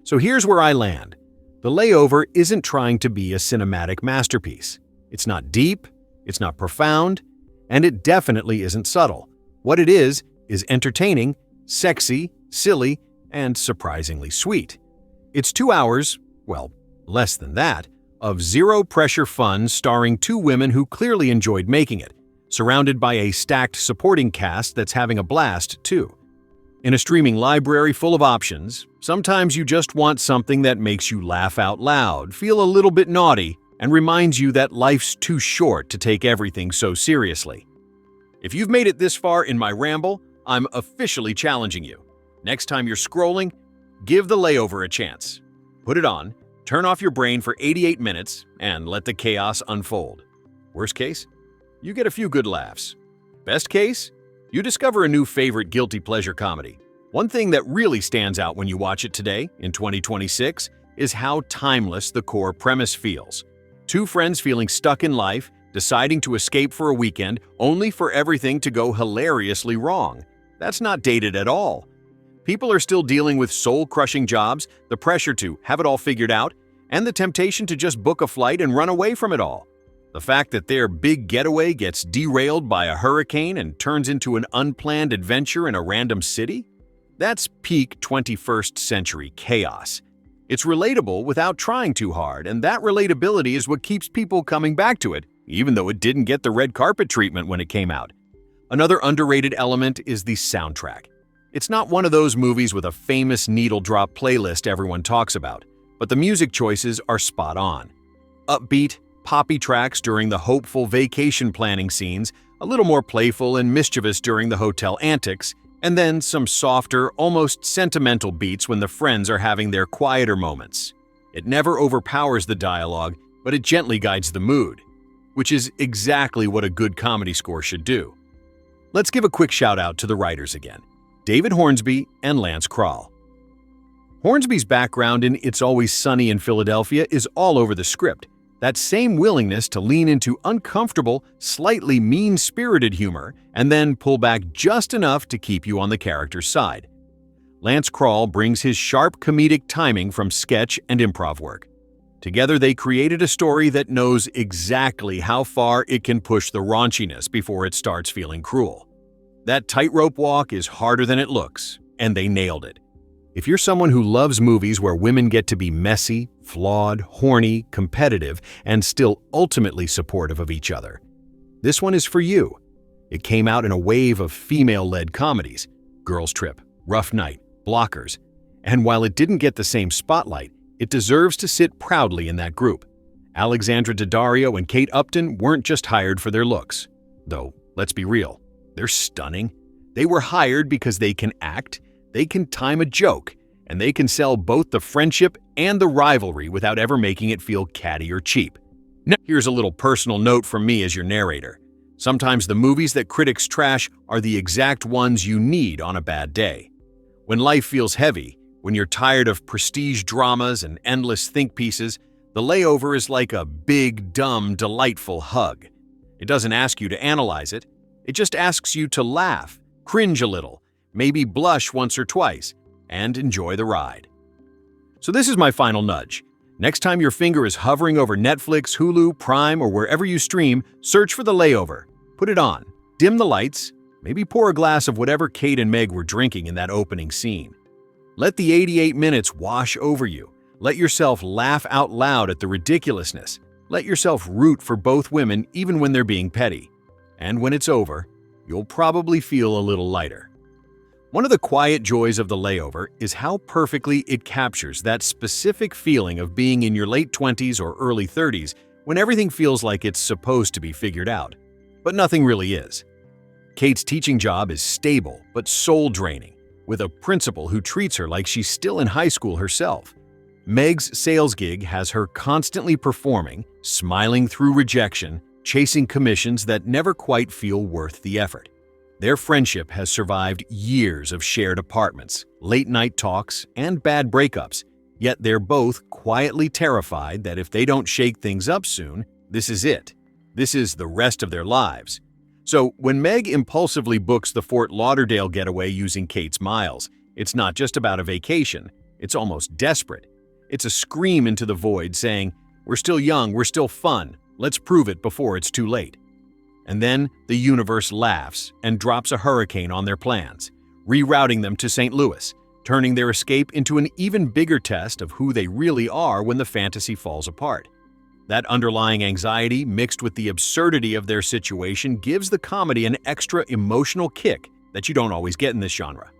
So here's where I land. The Layover isn't trying to be a cinematic masterpiece. It's not deep, it's not profound, and it definitely isn't subtle. What it is entertaining, sexy, silly, and surprisingly sweet. It's 2 hours, well, less than that, of zero-pressure fun starring two women who clearly enjoyed making it, surrounded by a stacked supporting cast that's having a blast, too. In a streaming library full of options, sometimes you just want something that makes you laugh out loud, feel a little bit naughty, and reminds you that life's too short to take everything so seriously. If you've made it this far in my ramble, I'm officially challenging you. Next time you're scrolling, give The Layover a chance. Put it on, turn off your brain for 88 minutes, and let the chaos unfold. Worst case, you get a few good laughs. Best case, you discover a new favorite guilty pleasure comedy. One thing that really stands out when you watch it today, in 2026, is how timeless the core premise feels. Two friends feeling stuck in life, deciding to escape for a weekend, only for everything to go hilariously wrong. That's not dated at all. People are still dealing with soul-crushing jobs, the pressure to have it all figured out, and the temptation to just book a flight and run away from it all. The fact that their big getaway gets derailed by a hurricane and turns into an unplanned adventure in a random city? That's peak 21st century chaos. It's relatable without trying too hard, and that relatability is what keeps people coming back to it, even though it didn't get the red carpet treatment when it came out. Another underrated element is the soundtrack. It's not one of those movies with a famous needle drop playlist everyone talks about, but the music choices are spot on. Upbeat, poppy tracks during the hopeful vacation planning scenes, a little more playful and mischievous during the hotel antics, and then some softer, almost sentimental beats when the friends are having their quieter moments. It never overpowers the dialogue, but it gently guides the mood, which is exactly what a good comedy score should do. Let's give a quick shout out to the writers again, David Hornsby and Lance Kroll. Hornsby's background in It's Always Sunny in Philadelphia is all over the script. That same willingness to lean into uncomfortable, slightly mean-spirited humor and then pull back just enough to keep you on the character's side. Lance Kroll brings his sharp comedic timing from sketch and improv work. Together they created a story that knows exactly how far it can push the raunchiness before it starts feeling cruel. That tightrope walk is harder than it looks, and they nailed it. If you're someone who loves movies where women get to be messy, flawed, horny, competitive, and still ultimately supportive of each other, this one is for you. It came out in a wave of female-led comedies, Girls Trip, Rough Night, Blockers, and while it didn't get the same spotlight, it deserves to sit proudly in that group. Alexandra Daddario and Kate Upton weren't just hired for their looks. Though, let's be real, they're stunning. They were hired because they can act, they can time a joke, and they can sell both the friendship and the rivalry without ever making it feel catty or cheap. Now, here's a little personal note from me as your narrator. Sometimes the movies that critics trash are the exact ones you need on a bad day. When life feels heavy, when you're tired of prestige dramas and endless think pieces, The layover is like a big, dumb, delightful hug. It doesn't ask you to analyze it. It just asks you to laugh, cringe a little, maybe blush once or twice, and enjoy the ride. So this is my final nudge. Next time your finger is hovering over Netflix, Hulu, Prime, or wherever you stream, search for The Layover. Put it on, dim the lights, maybe pour a glass of whatever Kate and Meg were drinking in that opening scene. Let the 88 minutes wash over you. Let yourself laugh out loud at the ridiculousness. Let yourself root for both women even when they're being petty. And when it's over, you'll probably feel a little lighter. One of the quiet joys of The Layover is how perfectly it captures that specific feeling of being in your late 20s or early 30s when everything feels like it's supposed to be figured out. But nothing really is. Kate's teaching job is stable but soul-draining, with a principal who treats her like she's still in high school herself. Meg's sales gig has her constantly performing, smiling through rejection, chasing commissions that never quite feel worth the effort. Their friendship has survived years of shared apartments, late-night talks, and bad breakups, yet they're both quietly terrified that if they don't shake things up soon, this is it. This is the rest of their lives. So when Meg impulsively books the Fort Lauderdale getaway using Kate's miles, it's not just about a vacation, it's almost desperate. It's a scream into the void saying, "We're still young, we're still fun, let's prove it before it's too late." And then the universe laughs and drops a hurricane on their plans, rerouting them to St. Louis, turning their escape into an even bigger test of who they really are when the fantasy falls apart. That underlying anxiety mixed with the absurdity of their situation gives the comedy an extra emotional kick that you don't always get in this genre.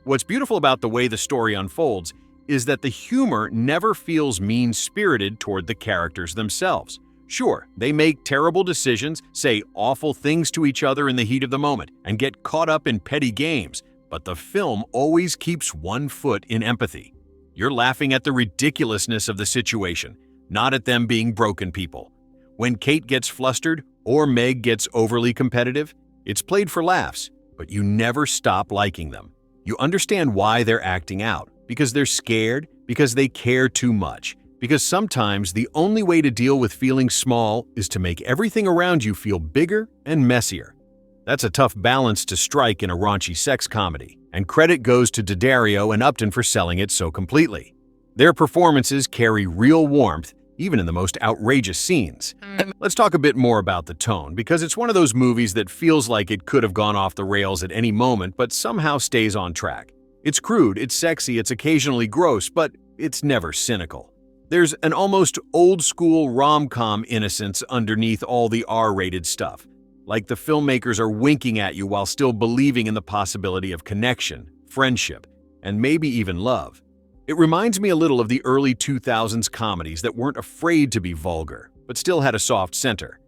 What's beautiful about the way the story unfolds is that the humor never feels mean-spirited toward the characters themselves. Sure, they make terrible decisions, say awful things to each other in the heat of the moment, and get caught up in petty games, but the film always keeps one foot in empathy. You're laughing at the ridiculousness of the situation, not at them being broken people. When Kate gets flustered or Meg gets overly competitive, it's played for laughs, but you never stop liking them. You understand why they're acting out, because they're scared, because they care too much. Because sometimes the only way to deal with feeling small is to make everything around you feel bigger and messier. That's a tough balance to strike in a raunchy sex comedy, and credit goes to Daddario and Upton for selling it so completely. Their performances carry real warmth, even in the most outrageous scenes. Let's talk a bit more about the tone, because it's one of those movies that feels like it could have gone off the rails at any moment, but somehow stays on track. It's crude, it's sexy, it's occasionally gross, but it's never cynical. There's an almost old-school rom-com innocence underneath all the R-rated stuff, like the filmmakers are winking at you while still believing in the possibility of connection, friendship, and maybe even love. It reminds me a little of the early 2000s comedies that weren't afraid to be vulgar, but still had a soft center.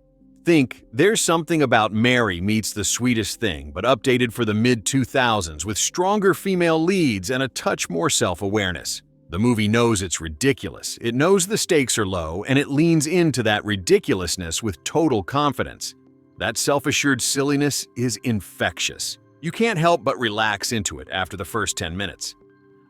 Think There's Something About Mary meets The Sweetest Thing, but updated for the mid-2000s with stronger female leads and a touch more self-awareness. The movie knows it's ridiculous, it knows the stakes are low, and it leans into that ridiculousness with total confidence. That self-assured silliness is infectious. You can't help but relax into it after the first 10 minutes.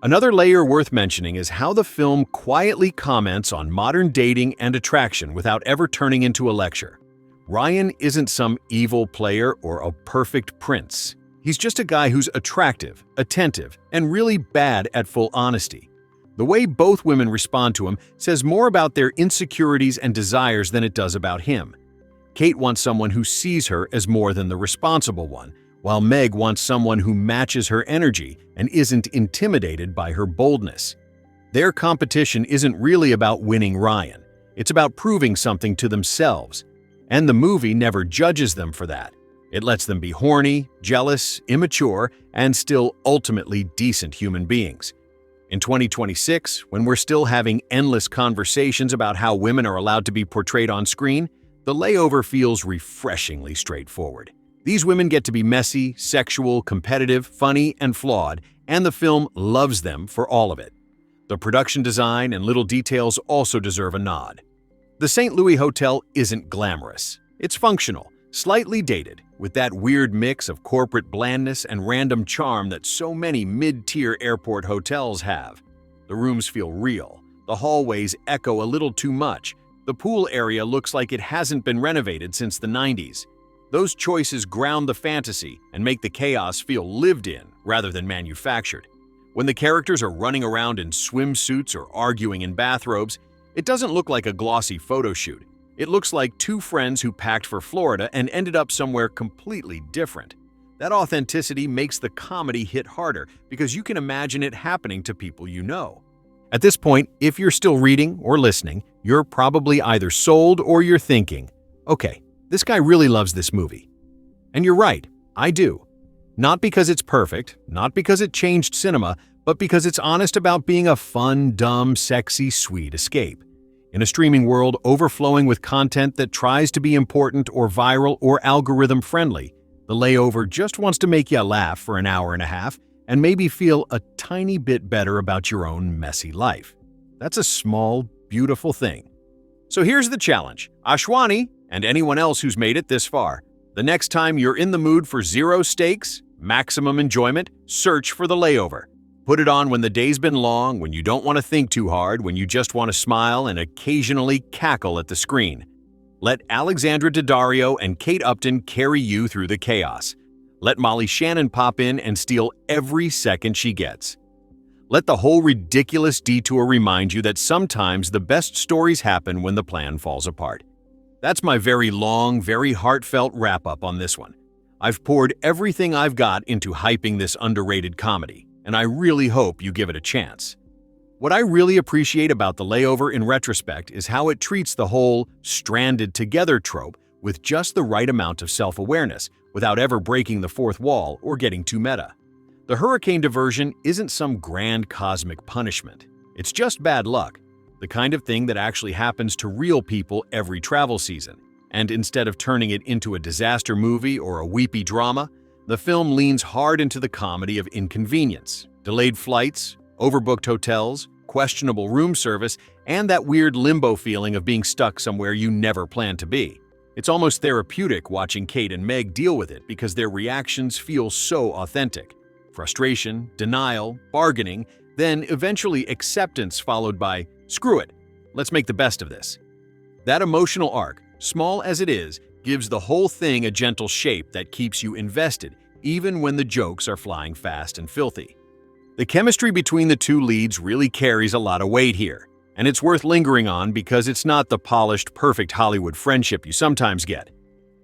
Another layer worth mentioning is how the film quietly comments on modern dating and attraction without ever turning into a lecture. Ryan isn't some evil player or a perfect prince. He's just a guy who's attractive, attentive, and really bad at full honesty. The way both women respond to him says more about their insecurities and desires than it does about him. Kate wants someone who sees her as more than the responsible one, while Meg wants someone who matches her energy and isn't intimidated by her boldness. Their competition isn't really about winning Ryan. It's about proving something to themselves. And the movie never judges them for that. It lets them be horny, jealous, immature, and still ultimately decent human beings. In 2026, when we're still having endless conversations about how women are allowed to be portrayed on screen, The Layover feels refreshingly straightforward. These women get to be messy, sexual, competitive, funny, and flawed, and the film loves them for all of it. The production design and little details also deserve a nod. The St. Louis Hotel isn't glamorous. It's functional, slightly dated, with that weird mix of corporate blandness and random charm that so many mid-tier airport hotels have. The rooms feel real, The hallways echo a little too much. The pool area looks like it hasn't been renovated since the 90s. Those choices ground the fantasy and make the chaos feel lived in rather than manufactured. When the characters are running around in swimsuits or arguing in bathrobes, it doesn't look like a glossy photo shoot. It looks like two friends who packed for Florida and ended up somewhere completely different. That authenticity makes the comedy hit harder because you can imagine it happening to people you know. At this point, if you're still reading or listening, you're probably either sold or you're thinking, okay, this guy really loves this movie. And you're right, I do. Not because it's perfect, not because it changed cinema, but because it's honest about being a fun, dumb, sexy, sweet escape. In a streaming world overflowing with content that tries to be important or viral or algorithm-friendly, The Layover just wants to make you laugh for an hour and a half and maybe feel a tiny bit better about your own messy life. That's a small, beautiful thing. So here's the challenge. Ashwani, and anyone else who's made it this far, the next time you're in the mood for zero stakes, maximum enjoyment, search for The Layover. Put it on when the day's been long, when you don't want to think too hard, when you just want to smile and occasionally cackle at the screen. Let Alexandra Daddario and Kate Upton carry you through the chaos. Let Molly Shannon pop in and steal every second she gets. Let the whole ridiculous detour remind you that sometimes the best stories happen when the plan falls apart. That's my very long, very heartfelt wrap-up on this one. I've poured everything I've got into hyping this underrated comedy, and I really hope you give it a chance. What I really appreciate about The Layover in retrospect is how it treats the whole stranded together trope with just the right amount of self-awareness without ever breaking the fourth wall or getting too meta. The hurricane diversion isn't some grand cosmic punishment. It's just bad luck, the kind of thing that actually happens to real people every travel season. And instead of turning it into a disaster movie or a weepy drama, the film leans hard into the comedy of inconvenience, delayed flights, overbooked hotels, questionable room service, and that weird limbo feeling of being stuck somewhere you never planned to be. It's almost therapeutic watching Kate and Meg deal with it because their reactions feel so authentic. Frustration, denial, bargaining, then eventually acceptance followed by, screw it, let's make the best of this. That emotional arc, small as it is, gives the whole thing a gentle shape that keeps you invested, even when the jokes are flying fast and filthy. The chemistry between the two leads really carries a lot of weight here, and it's worth lingering on because it's not the polished, perfect Hollywood friendship you sometimes get.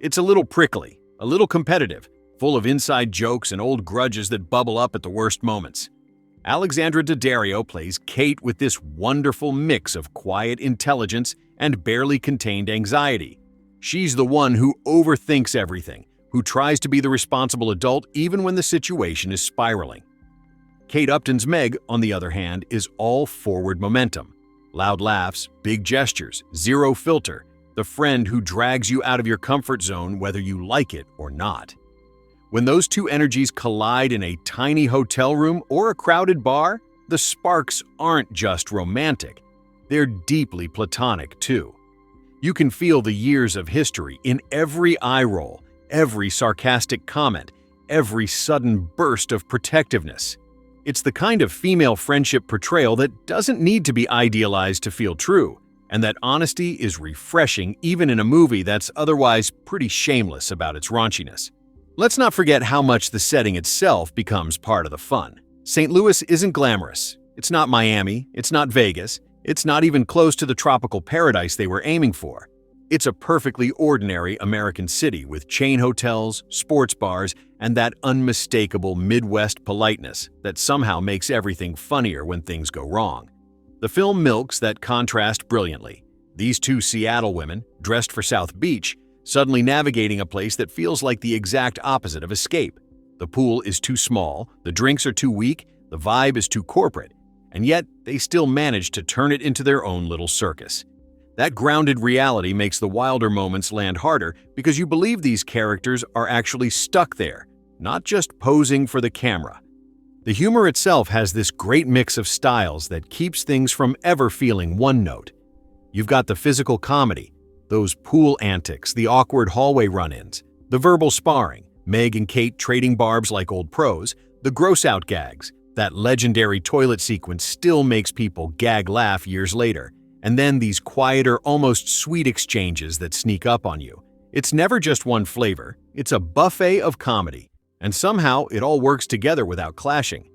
It's a little prickly, a little competitive, full of inside jokes and old grudges that bubble up at the worst moments. Alexandra Daddario plays Kate with this wonderful mix of quiet intelligence and barely contained anxiety. She's the one who overthinks everything, who tries to be the responsible adult even when the situation is spiraling. Kate Upton's Meg, on the other hand, is all forward momentum. Loud laughs, big gestures, zero filter, the friend who drags you out of your comfort zone whether you like it or not. When those two energies collide in a tiny hotel room or a crowded bar, the sparks aren't just romantic. They're deeply platonic, too. You can feel the years of history in every eye roll, every sarcastic comment, every sudden burst of protectiveness. It's the kind of female friendship portrayal that doesn't need to be idealized to feel true, and that honesty is refreshing even in a movie that's otherwise pretty shameless about its raunchiness. Let's not forget how much the setting itself becomes part of the fun. St. Louis isn't glamorous. It's not Miami. It's not Vegas. It's not even close to the tropical paradise they were aiming for. It's a perfectly ordinary American city with chain hotels, sports bars, and that unmistakable Midwest politeness that somehow makes everything funnier when things go wrong. The film milks that contrast brilliantly. These two Seattle women, dressed for South Beach, suddenly navigating a place that feels like the exact opposite of escape. The pool is too small, the drinks are too weak, the vibe is too corporate, and yet they still manage to turn it into their own little circus. That grounded reality makes the wilder moments land harder because you believe these characters are actually stuck there, not just posing for the camera. The humor itself has this great mix of styles that keeps things from ever feeling one note. You've got the physical comedy, those pool antics, the awkward hallway run-ins, the verbal sparring, Meg and Kate trading barbs like old pros, the gross-out gags, That legendary toilet sequence still makes people gag laugh years later, and then these quieter, almost sweet exchanges that sneak up on you. It's never just one flavor, it's a buffet of comedy, and somehow it all works together without clashing.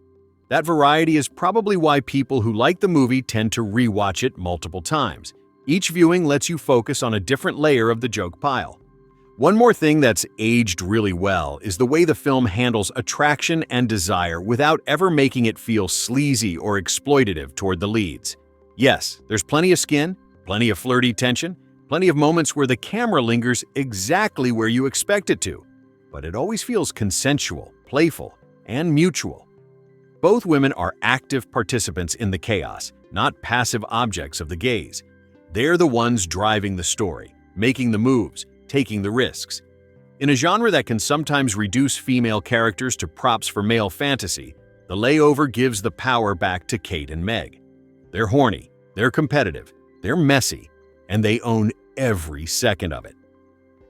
That variety is probably why people who like the movie tend to rewatch it multiple times. Each viewing lets you focus on a different layer of the joke pile. One more thing that's aged really well is the way the film handles attraction and desire without ever making it feel sleazy or exploitative toward the leads. Yes, there's plenty of skin, plenty of flirty tension, plenty of moments where the camera lingers exactly where you expect it to, but it always feels consensual, playful, and mutual. Both women are active participants in the chaos, not passive objects of the gaze. They're the ones driving the story, making the moves, taking the risks. In a genre that can sometimes reduce female characters to props for male fantasy, The Layover gives the power back to Kate and Meg. They're horny, they're competitive, they're messy, and they own every second of it.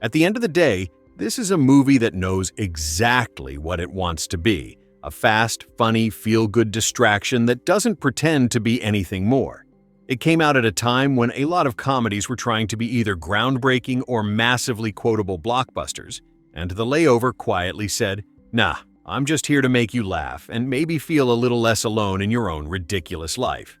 At the end of the day, this is a movie that knows exactly what it wants to be. A fast, funny, feel-good distraction that doesn't pretend to be anything more. It came out at a time when a lot of comedies were trying to be either groundbreaking or massively quotable blockbusters, and The Layover quietly said, "Nah, I'm just here to make you laugh and maybe feel a little less alone in your own ridiculous life."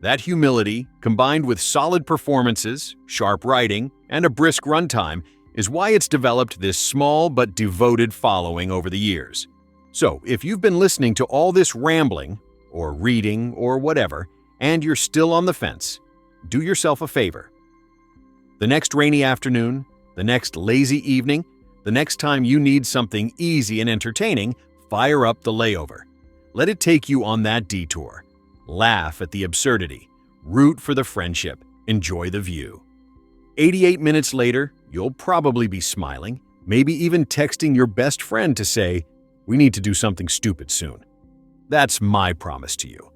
That humility, combined with solid performances, sharp writing, and a brisk runtime, is why it's developed this small but devoted following over the years. So, if you've been listening to all this rambling, or reading, or whatever, and you're still on the fence, do yourself a favor. The next rainy afternoon, the next lazy evening, the next time you need something easy and entertaining, fire up The Layover. Let it take you on that detour. Laugh at the absurdity, root for the friendship, enjoy the view. 88 minutes later, you'll probably be smiling, maybe even texting your best friend to say, "We need to do something stupid soon." That's my promise to you.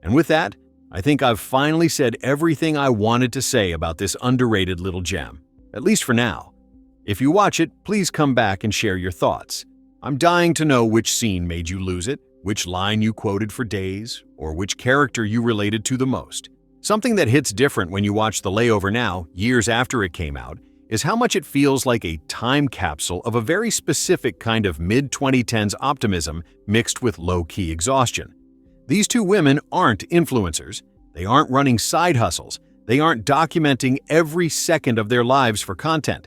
And with that, I think I've finally said everything I wanted to say about this underrated little gem, at least for now. If you watch it, please come back and share your thoughts. I'm dying to know which scene made you lose it, which line you quoted for days, or which character you related to the most. Something that hits different when you watch The Layover now, years after it came out, is how much it feels like a time capsule of a very specific kind of mid-2010s optimism mixed with low-key exhaustion. These two women aren't influencers, they aren't running side hustles, they aren't documenting every second of their lives for content.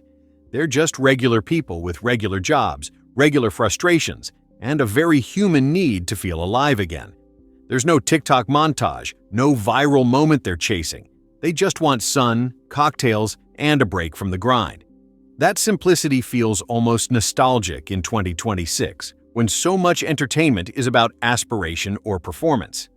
They're just regular people with regular jobs, regular frustrations, and a very human need to feel alive again. There's no TikTok montage, no viral moment they're chasing. They just want sun, cocktails, and a break from the grind. That simplicity feels almost nostalgic in 2026, when so much entertainment is about aspiration or performance.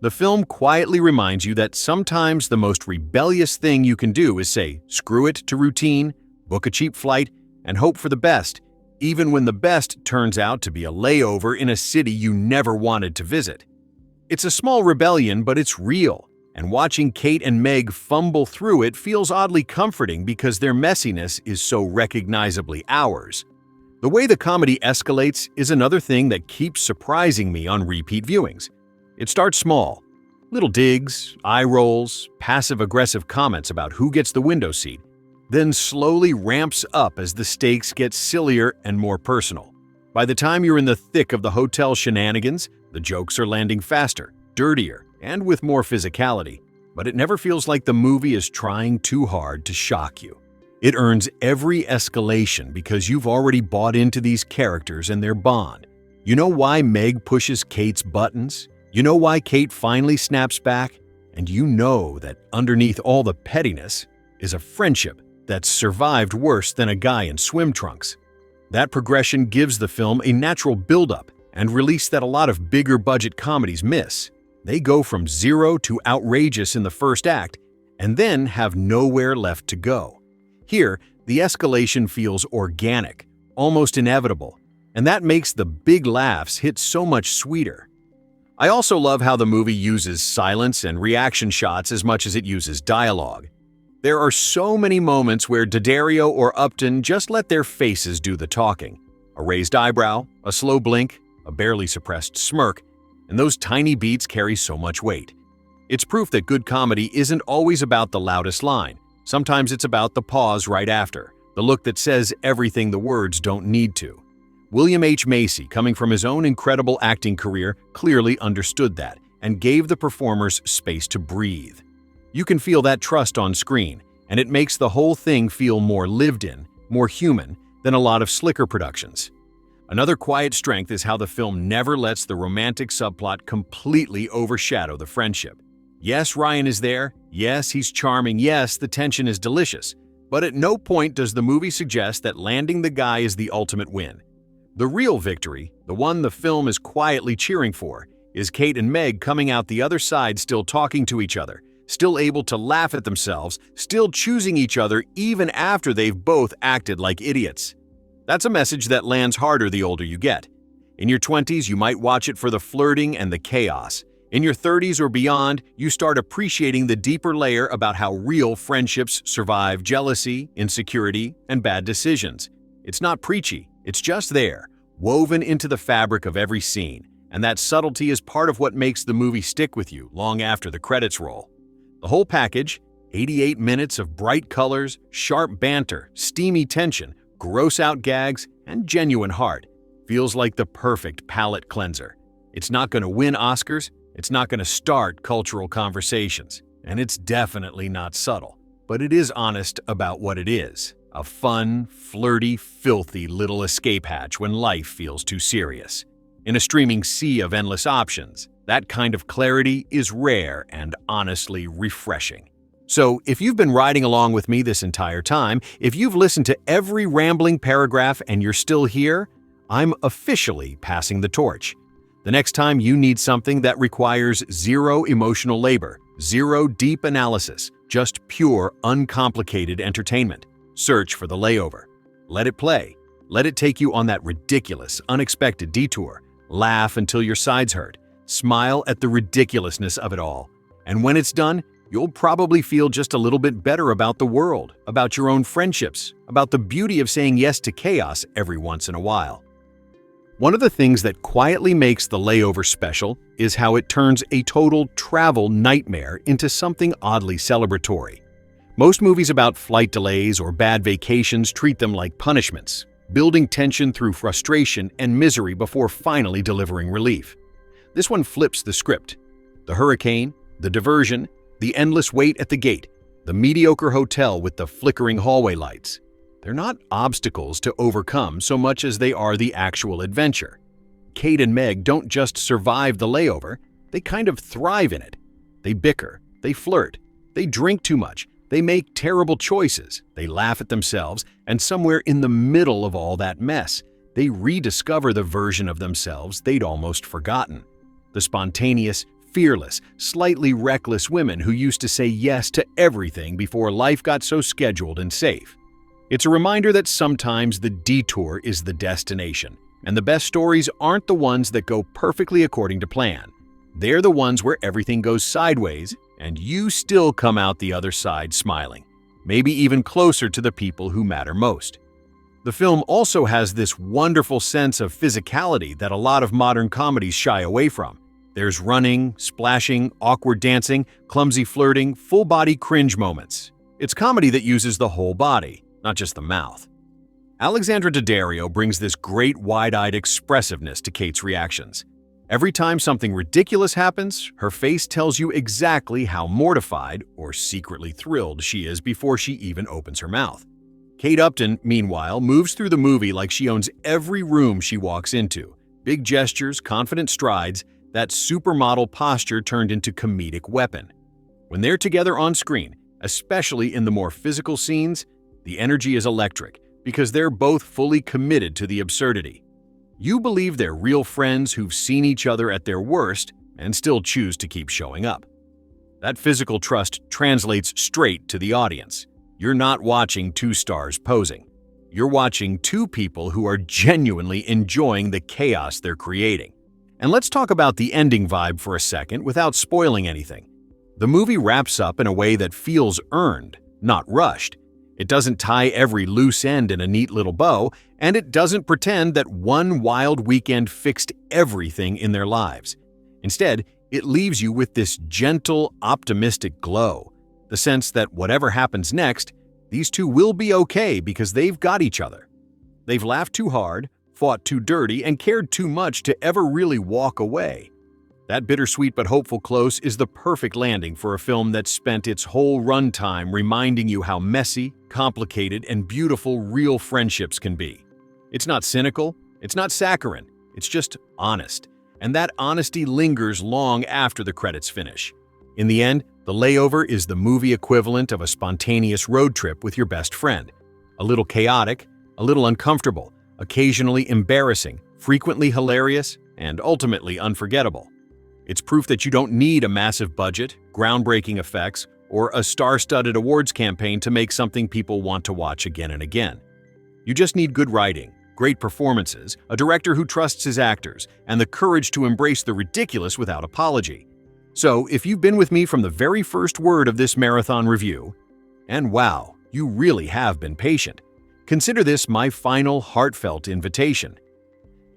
The film quietly reminds you that sometimes the most rebellious thing you can do is say, screw it to routine, book a cheap flight, and hope for the best, even when the best turns out to be a layover in a city you never wanted to visit. It's a small rebellion, but it's real, and watching Kate and Meg fumble through it feels oddly comforting because their messiness is so recognizably ours. The way the comedy escalates is another thing that keeps surprising me on repeat viewings. It starts small. Little digs, eye rolls, passive-aggressive comments about who gets the window seat, then slowly ramps up as the stakes get sillier and more personal. By the time you're in the thick of the hotel shenanigans, the jokes are landing faster, dirtier, and with more physicality, but it never feels like the movie is trying too hard to shock you. It earns every escalation because you've already bought into these characters and their bond. You know why Meg pushes Kate's buttons? You know why Kate finally snaps back? And you know that underneath all the pettiness is a friendship that's survived worse than a guy in swim trunks. That progression gives the film a natural buildup and release that a lot of bigger budget comedies miss. They go from zero to outrageous in the first act and then have nowhere left to go. Here, the escalation feels organic, almost inevitable, and that makes the big laughs hit so much sweeter. I also love how the movie uses silence and reaction shots as much as it uses dialogue. There are so many moments where Daddario or Upton just let their faces do the talking. A raised eyebrow, a slow blink, a barely suppressed smirk, And those tiny beats carry so much weight. It's proof that good comedy isn't always about the loudest line. Sometimes it's about the pause right after, the look that says everything the words don't need to. William H. Macy, coming from his own incredible acting career, clearly understood that and gave the performers space to breathe. You can feel that trust on screen, and it makes the whole thing feel more lived in, more human than a lot of slicker productions. Another quiet strength is how the film never lets the romantic subplot completely overshadow the friendship. Yes, Ryan is there. Yes, he's charming. Yes, the tension is delicious. But at no point does the movie suggest that landing the guy is the ultimate win. The real victory, the one the film is quietly cheering for, is Kate and Meg coming out the other side still talking to each other, still able to laugh at themselves, still choosing each other even after they've both acted like idiots. That's a message that lands harder the older you get. In your 20s, you might watch it for the flirting and the chaos. In your 30s or beyond, you start appreciating the deeper layer about how real friendships survive jealousy, insecurity, and bad decisions. It's not preachy, it's just there, woven into the fabric of every scene, and that subtlety is part of what makes the movie stick with you long after the credits roll. The whole package, 88 minutes of bright colors, sharp banter, steamy tension, gross-out gags, and genuine heart, feels like the perfect palate cleanser. It's not going to win Oscars, it's not going to start cultural conversations, and it's definitely not subtle. But it is honest about what it is, a fun, flirty, filthy little escape hatch when life feels too serious. In a streaming sea of endless options, that kind of clarity is rare and honestly refreshing. So, if you've been riding along with me this entire time, if you've listened to every rambling paragraph and you're still here, I'm officially passing the torch. The next time you need something that requires zero emotional labor, zero deep analysis, just pure, uncomplicated entertainment, search for The Layover. Let it play. Let it take you on that ridiculous, unexpected detour. Laugh until your sides hurt. Smile at the ridiculousness of it all. And when it's done, you'll probably feel just a little bit better about the world, about your own friendships, about the beauty of saying yes to chaos every once in a while. One of the things that quietly makes The Layover special is how it turns a total travel nightmare into something oddly celebratory. Most movies about flight delays or bad vacations treat them like punishments, building tension through frustration and misery before finally delivering relief. This one flips the script. The hurricane, the diversion, the endless wait at the gate, the mediocre hotel with the flickering hallway lights. They're not obstacles to overcome so much as they are the actual adventure. Kate and Meg don't just survive the layover, they kind of thrive in it. They bicker, they flirt, they drink too much, they make terrible choices, they laugh at themselves, and somewhere in the middle of all that mess, they rediscover the version of themselves they'd almost forgotten. The spontaneous, fearless, slightly reckless women who used to say yes to everything before life got so scheduled and safe. It's a reminder that sometimes the detour is the destination, and the best stories aren't the ones that go perfectly according to plan. They're the ones where everything goes sideways, and you still come out the other side smiling, maybe even closer to the people who matter most. The film also has this wonderful sense of physicality that a lot of modern comedies shy away from. There's running, splashing, awkward dancing, clumsy flirting, full-body cringe moments. It's comedy that uses the whole body, not just the mouth. Alexandra Daddario brings this great wide-eyed expressiveness to Kate's reactions. Every time something ridiculous happens, her face tells you exactly how mortified or secretly thrilled she is before she even opens her mouth. Kate Upton, meanwhile, moves through the movie like she owns every room she walks into. Big gestures, confident strides, that supermodel posture turned into comedic weapon. When they're together on screen, especially in the more physical scenes, the energy is electric because they're both fully committed to the absurdity. You believe they're real friends who've seen each other at their worst and still choose to keep showing up. That physical trust translates straight to the audience. You're not watching two stars posing. You're watching two people who are genuinely enjoying the chaos they're creating. And let's talk about the ending vibe for a second without spoiling anything. The movie wraps up in a way that feels earned, not rushed. It doesn't tie every loose end in a neat little bow, and it doesn't pretend that one wild weekend fixed everything in their lives. Instead, it leaves you with this gentle, optimistic glow, the sense that whatever happens next, these two will be okay because they've got each other. They've laughed too hard, fought too dirty, and cared too much to ever really walk away. That bittersweet but hopeful close is the perfect landing for a film that spent its whole runtime reminding you how messy, complicated, and beautiful real friendships can be. It's not cynical, it's not saccharine, it's just honest. And that honesty lingers long after the credits finish. In the end, The Layover is the movie equivalent of a spontaneous road trip with your best friend. A little chaotic, a little uncomfortable, occasionally embarrassing, frequently hilarious, and ultimately unforgettable. It's proof that you don't need a massive budget, groundbreaking effects, or a star-studded awards campaign to make something people want to watch again and again. You just need good writing, great performances, a director who trusts his actors, and the courage to embrace the ridiculous without apology. So, if you've been with me from the very first word of this marathon review, and wow, you really have been patient, consider this my final heartfelt invitation.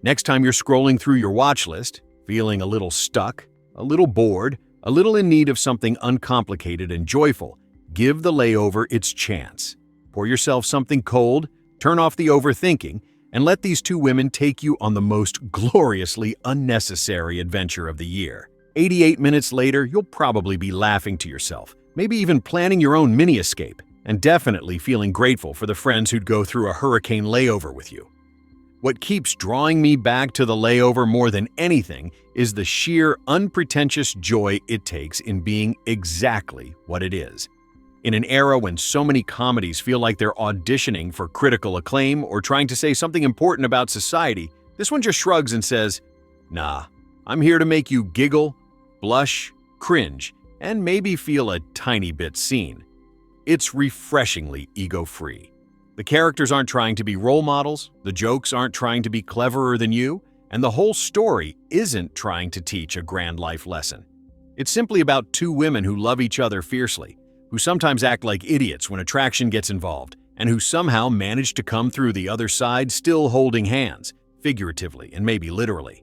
Next time you're scrolling through your watch list, feeling a little stuck, a little bored, a little in need of something uncomplicated and joyful, give The Layover its chance. Pour yourself something cold, turn off the overthinking, and let these two women take you on the most gloriously unnecessary adventure of the year. 88 minutes later, you'll probably be laughing to yourself, maybe even planning your own mini-escape, and definitely feeling grateful for the friends who'd go through a hurricane layover with you. What keeps drawing me back to The Layover more than anything is the sheer, unpretentious joy it takes in being exactly what it is. In an era when so many comedies feel like they're auditioning for critical acclaim or trying to say something important about society, this one just shrugs and says, "Nah, I'm here to make you giggle, blush, cringe, and maybe feel a tiny bit seen." It's refreshingly ego-free. The characters aren't trying to be role models, the jokes aren't trying to be cleverer than you, and the whole story isn't trying to teach a grand life lesson. It's simply about two women who love each other fiercely, who sometimes act like idiots when attraction gets involved, and who somehow manage to come through the other side still holding hands, figuratively and maybe literally.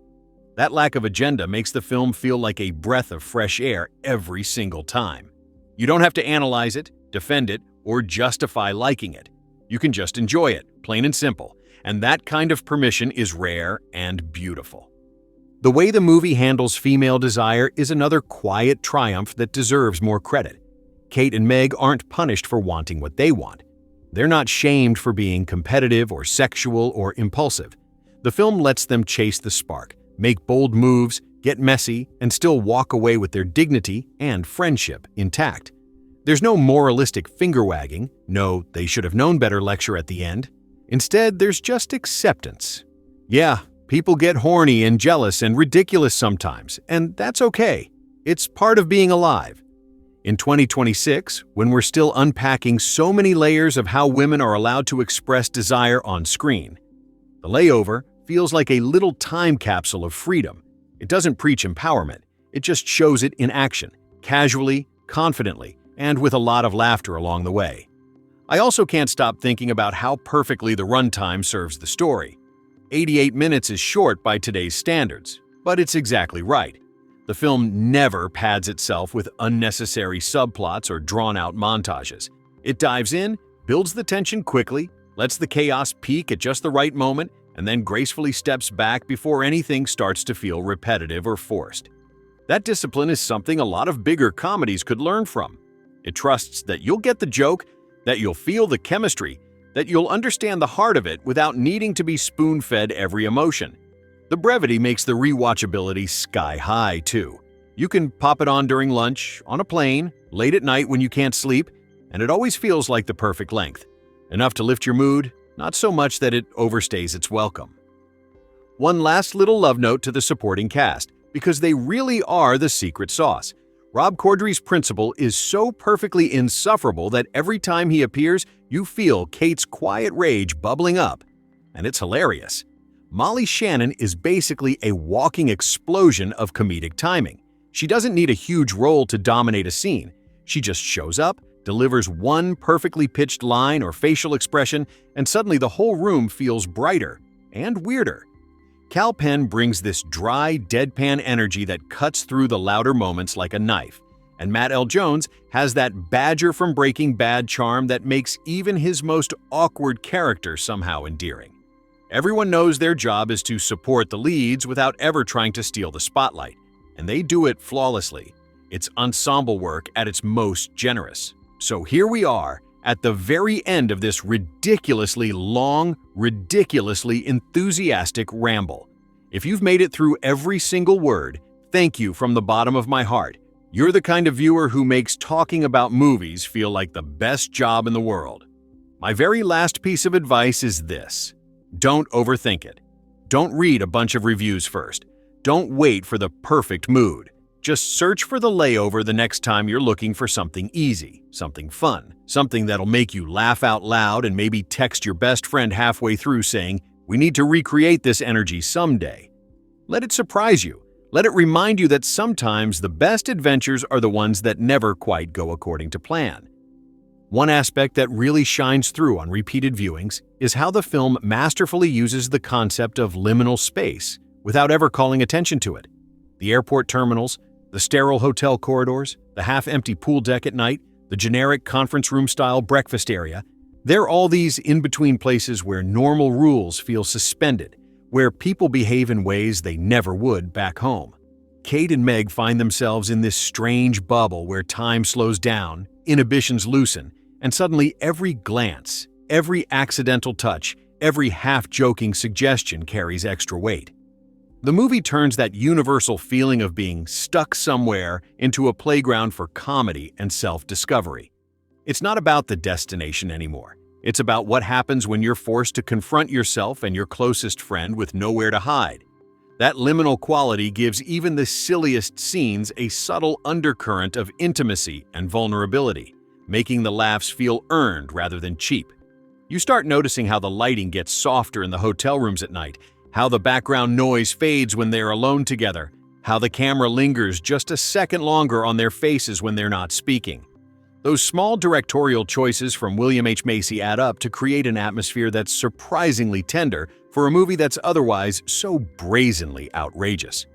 That lack of agenda makes the film feel like a breath of fresh air every single time. You don't have to analyze it, defend it, or justify liking it. You can just enjoy it, plain and simple, and that kind of permission is rare and beautiful. The way the movie handles female desire is another quiet triumph that deserves more credit. Kate and Meg aren't punished for wanting what they want. They're not shamed for being competitive or sexual or impulsive. The film lets them chase the spark, make bold moves, get messy, and still walk away with their dignity and friendship intact. There's no moralistic finger-wagging, no "they should have known better" lecture at the end. Instead, there's just acceptance. Yeah, people get horny and jealous and ridiculous sometimes, and that's okay. It's part of being alive. In 2026, when we're still unpacking so many layers of how women are allowed to express desire on screen, The Layover feels like a little time capsule of freedom. It doesn't preach empowerment, it just shows it in action, casually, confidently, and with a lot of laughter along the way. I also can't stop thinking about how perfectly the runtime serves the story. 88 minutes is short by today's standards, but it's exactly right. The film never pads itself with unnecessary subplots or drawn-out montages. It dives in, builds the tension quickly, lets the chaos peak at just the right moment, and then gracefully steps back before anything starts to feel repetitive or forced. That discipline is something a lot of bigger comedies could learn from. It trusts that you'll get the joke, that you'll feel the chemistry, that you'll understand the heart of it without needing to be spoon-fed every emotion. The brevity makes the rewatchability sky-high, too. You can pop it on during lunch, on a plane, late at night when you can't sleep, and it always feels like the perfect length. Enough to lift your mood, not so much that it overstays its welcome. One last little love note to the supporting cast, because they really are the secret sauce. Rob Corddry's principal is so perfectly insufferable that every time he appears, you feel Kate's quiet rage bubbling up. And it's hilarious. Molly Shannon is basically a walking explosion of comedic timing. She doesn't need a huge role to dominate a scene. She just shows up, delivers one perfectly pitched line or facial expression, and suddenly the whole room feels brighter and weirder. Kal Penn brings this dry, deadpan energy that cuts through the louder moments like a knife, and Matt L. Jones has that Badger from Breaking Bad charm that makes even his most awkward character somehow endearing. Everyone knows their job is to support the leads without ever trying to steal the spotlight, and they do it flawlessly. It's ensemble work at its most generous. So here we are, at the very end of this ridiculously long, ridiculously enthusiastic ramble. If you've made it through every single word, thank you from the bottom of my heart. You're the kind of viewer who makes talking about movies feel like the best job in the world. My very last piece of advice is this: don't overthink it. Don't read a bunch of reviews first. Don't wait for the perfect mood. Just search for the layover the next time you're looking for something easy, something fun, something that'll make you laugh out loud and maybe text your best friend halfway through saying, "We need to recreate this energy someday." Let it surprise you. Let it remind you that sometimes the best adventures are the ones that never quite go according to plan. One aspect that really shines through on repeated viewings is how the film masterfully uses the concept of liminal space without ever calling attention to it. The airport terminals, the sterile hotel corridors, the half-empty pool deck at night, the generic conference room-style breakfast area, they're all these in-between places where normal rules feel suspended, where people behave in ways they never would back home. Kate and Meg find themselves in this strange bubble where time slows down, inhibitions loosen, and suddenly every glance, every accidental touch, every half-joking suggestion carries extra weight. The movie turns that universal feeling of being stuck somewhere into a playground for comedy and self-discovery. It's not about the destination anymore. It's about what happens when you're forced to confront yourself and your closest friend with nowhere to hide. That liminal quality gives even the silliest scenes a subtle undercurrent of intimacy and vulnerability, making the laughs feel earned rather than cheap. You start noticing how the lighting gets softer in the hotel rooms at night, how the background noise fades when they're alone together, how the camera lingers just a second longer on their faces when they're not speaking. Those small directorial choices from William H. Macy add up to create an atmosphere that's surprisingly tender for a movie that's otherwise so brazenly outrageous.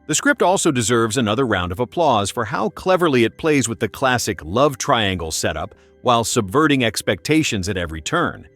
The script also deserves another round of applause for how cleverly it plays with the classic love triangle setup while subverting expectations at every turn.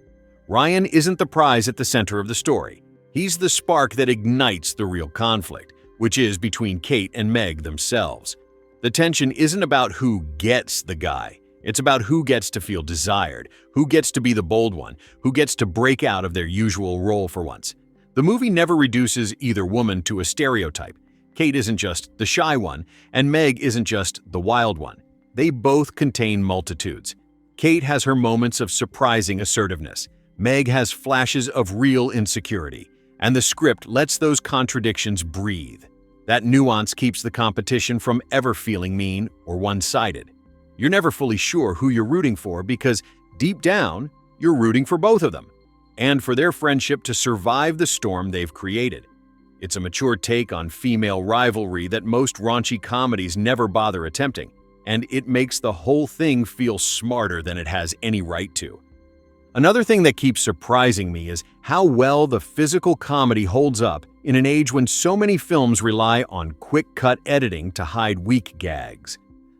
Ryan isn't the prize at the center of the story. He's the spark that ignites the real conflict, which is between Kate and Meg themselves. The tension isn't about who gets the guy. It's about who gets to feel desired, who gets to be the bold one, who gets to break out of their usual role for once. The movie never reduces either woman to a stereotype. Kate isn't just the shy one, and Meg isn't just the wild one. They both contain multitudes. Kate has her moments of surprising assertiveness. Meg has flashes of real insecurity. And the script lets those contradictions breathe. That nuance keeps the competition from ever feeling mean or one-sided. You're never fully sure who you're rooting for because, deep down, you're rooting for both of them, and for their friendship to survive the storm they've created. It's a mature take on female rivalry that most raunchy comedies never bother attempting, and it makes the whole thing feel smarter than it has any right to. Another thing that keeps surprising me is how well the physical comedy holds up in an age when so many films rely on quick-cut editing to hide weak gags.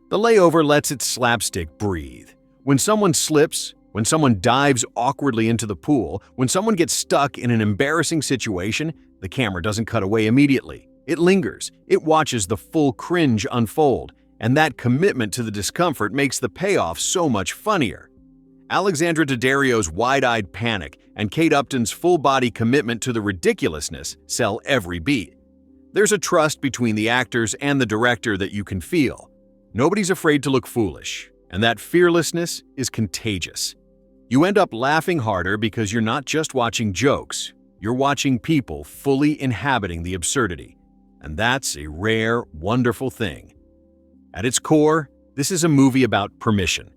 The Layover lets its slapstick breathe. When someone slips, when someone dives awkwardly into the pool, when someone gets stuck in an embarrassing situation, the camera doesn't cut away immediately. It lingers, it watches the full cringe unfold, and that commitment to the discomfort makes the payoff so much funnier. Alexandra Daddario's wide-eyed panic and Kate Upton's full-body commitment to the ridiculousness sell every beat. There's a trust between the actors and the director that you can feel. Nobody's afraid to look foolish, and that fearlessness is contagious. You end up laughing harder because you're not just watching jokes, you're watching people fully inhabiting the absurdity. And that's a rare, wonderful thing. At its core, this is a movie about permission.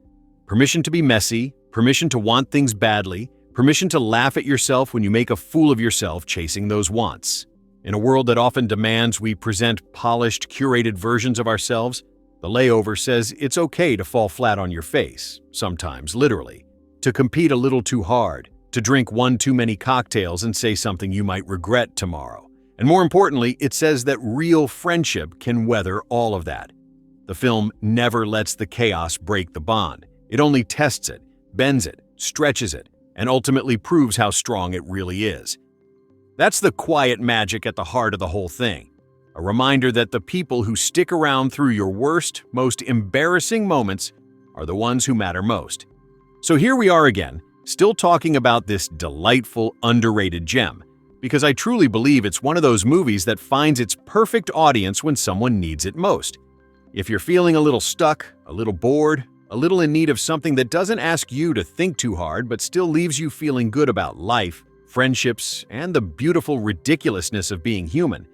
Permission to be messy, permission to want things badly, permission to laugh at yourself when you make a fool of yourself chasing those wants. In a world that often demands we present polished, curated versions of ourselves, The Layover says it's okay to fall flat on your face, sometimes literally, to compete a little too hard, to drink one too many cocktails and say something you might regret tomorrow, And more importantly, it says that real friendship can weather all of that. The film never lets the chaos break the bond. It only tests it, bends it, stretches it, and ultimately proves how strong it really is. That's the quiet magic at the heart of the whole thing. A reminder that the people who stick around through your worst, most embarrassing moments are the ones who matter most. So here we are again, still talking about this delightful, underrated gem, because I truly believe it's one of those movies that finds its perfect audience when someone needs it most. If you're feeling a little stuck, a little bored, a little in need of something that doesn't ask you to think too hard but still leaves you feeling good about life, friendships, and the beautiful ridiculousness of being human,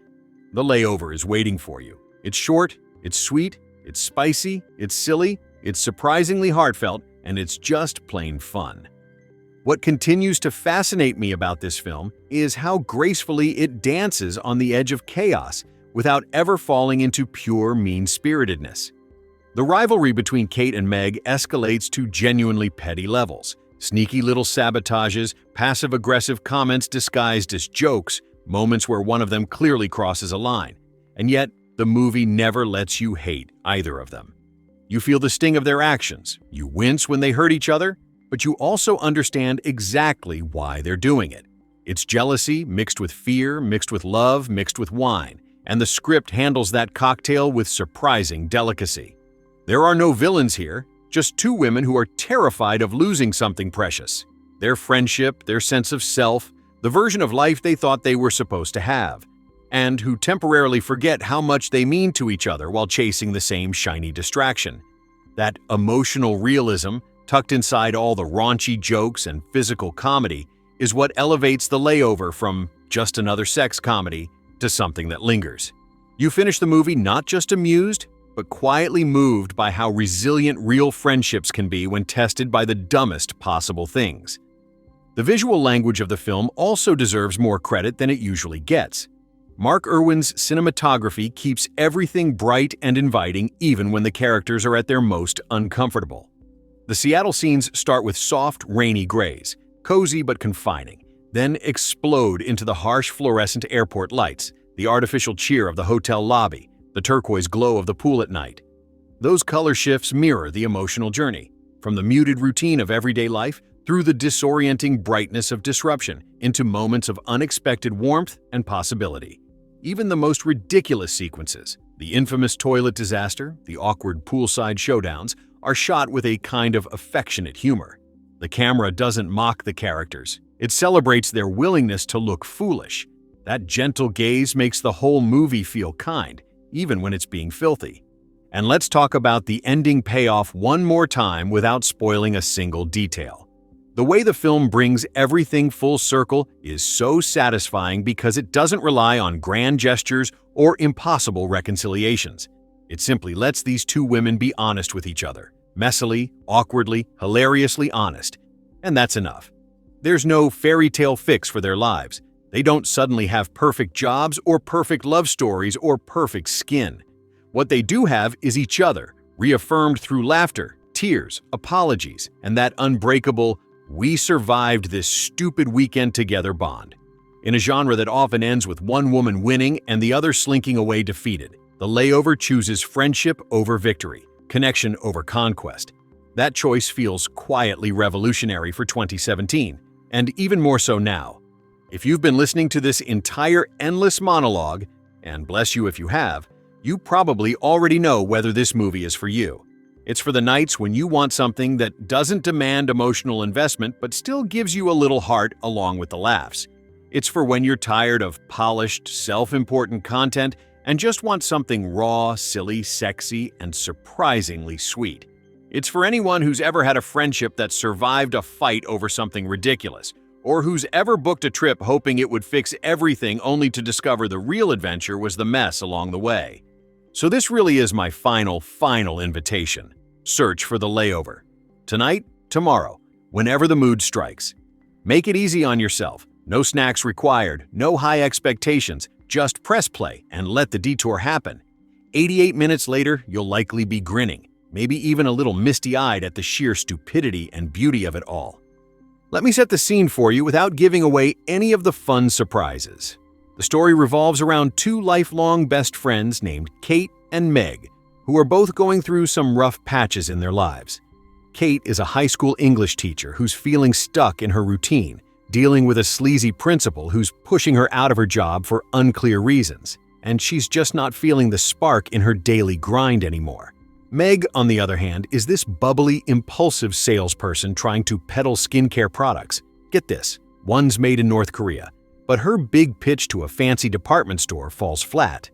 The Layover is waiting for you. It's short, it's sweet, it's spicy, it's silly, it's surprisingly heartfelt, and it's just plain fun. What continues to fascinate me about this film is how gracefully it dances on the edge of chaos without ever falling into pure mean-spiritedness. The rivalry between Kate and Meg escalates to genuinely petty levels. Sneaky little sabotages, passive-aggressive comments disguised as jokes, moments where one of them clearly crosses a line. And yet, the movie never lets you hate either of them. You feel the sting of their actions, you wince when they hurt each other, but you also understand exactly why they're doing it. It's jealousy mixed with fear, mixed with love, mixed with wine, and the script handles that cocktail with surprising delicacy. There are no villains here, just two women who are terrified of losing something precious. Their friendship, their sense of self, the version of life they thought they were supposed to have, and who temporarily forget how much they mean to each other while chasing the same shiny distraction. That emotional realism, tucked inside all the raunchy jokes and physical comedy, is what elevates The Layover from just another sex comedy to something that lingers. You finish the movie not just amused, but quietly moved by how resilient real friendships can be when tested by the dumbest possible things. The visual language of the film also deserves more credit than it usually gets. Mark Irwin's cinematography keeps everything bright and inviting even when the characters are at their most uncomfortable. The Seattle scenes start with soft, rainy grays, cozy but confining, then explode into the harsh fluorescent airport lights, the artificial cheer of the hotel lobby, the turquoise glow of the pool at night. Those color shifts mirror the emotional journey, from the muted routine of everyday life through the disorienting brightness of disruption into moments of unexpected warmth and possibility. Even the most ridiculous sequences, the infamous toilet disaster, the awkward poolside showdowns, are shot with a kind of affectionate humor. The camera doesn't mock the characters. It celebrates their willingness to look foolish. That gentle gaze makes the whole movie feel kind, even when it's being filthy. And let's talk about the ending payoff one more time without spoiling a single detail. The way the film brings everything full circle is so satisfying because it doesn't rely on grand gestures or impossible reconciliations. It simply lets these two women be honest with each other, messily, awkwardly, hilariously honest. And that's enough. There's no fairy tale fix for their lives. They don't suddenly have perfect jobs or perfect love stories or perfect skin. What they do have is each other, reaffirmed through laughter, tears, apologies, and that unbreakable, "we survived this stupid weekend together" bond. In a genre that often ends with one woman winning and the other slinking away defeated, The Layover chooses friendship over victory, connection over conquest. That choice feels quietly revolutionary for 2017, and even more so now. If you've been listening to this entire endless monologue, and bless you if you have, you probably already know whether this movie is for you. It's for the nights when you want something that doesn't demand emotional investment but still gives you a little heart along with the laughs. It's for when you're tired of polished, self-important content and just want something raw, silly, sexy, and surprisingly sweet. It's for anyone who's ever had a friendship that survived a fight over something ridiculous, or who's ever booked a trip hoping it would fix everything only to discover the real adventure was the mess along the way. So this really is my final invitation. Search for The Layover. Tonight, tomorrow, whenever the mood strikes. Make it easy on yourself. No snacks required, no high expectations, just press play and let the detour happen. 88 minutes later, you'll likely be grinning, maybe even a little misty-eyed at the sheer stupidity and beauty of it all. Let me set the scene for you without giving away any of the fun surprises. The story revolves around two lifelong best friends named Kate and Meg, who are both going through some rough patches in their lives. Kate is a high school English teacher who's feeling stuck in her routine, dealing with a sleazy principal who's pushing her out of her job for unclear reasons, and she's just not feeling the spark in her daily grind anymore. Meg, on the other hand, is this bubbly, impulsive salesperson trying to peddle skincare products. Get this, one's made in North Korea, but her big pitch to a fancy department store falls flat.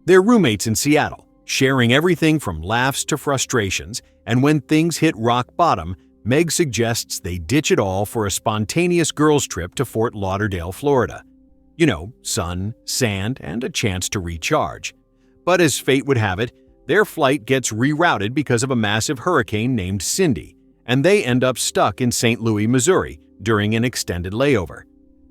They're roommates in Seattle, sharing everything from laughs to frustrations, and when things hit rock bottom, Meg suggests they ditch it all for a spontaneous girls' trip to Fort Lauderdale, Florida. You know, sun, sand, and a chance to recharge. But as fate would have it, their flight gets rerouted because of a massive hurricane named Cindy, and they end up stuck in St. Louis, Missouri during an extended layover.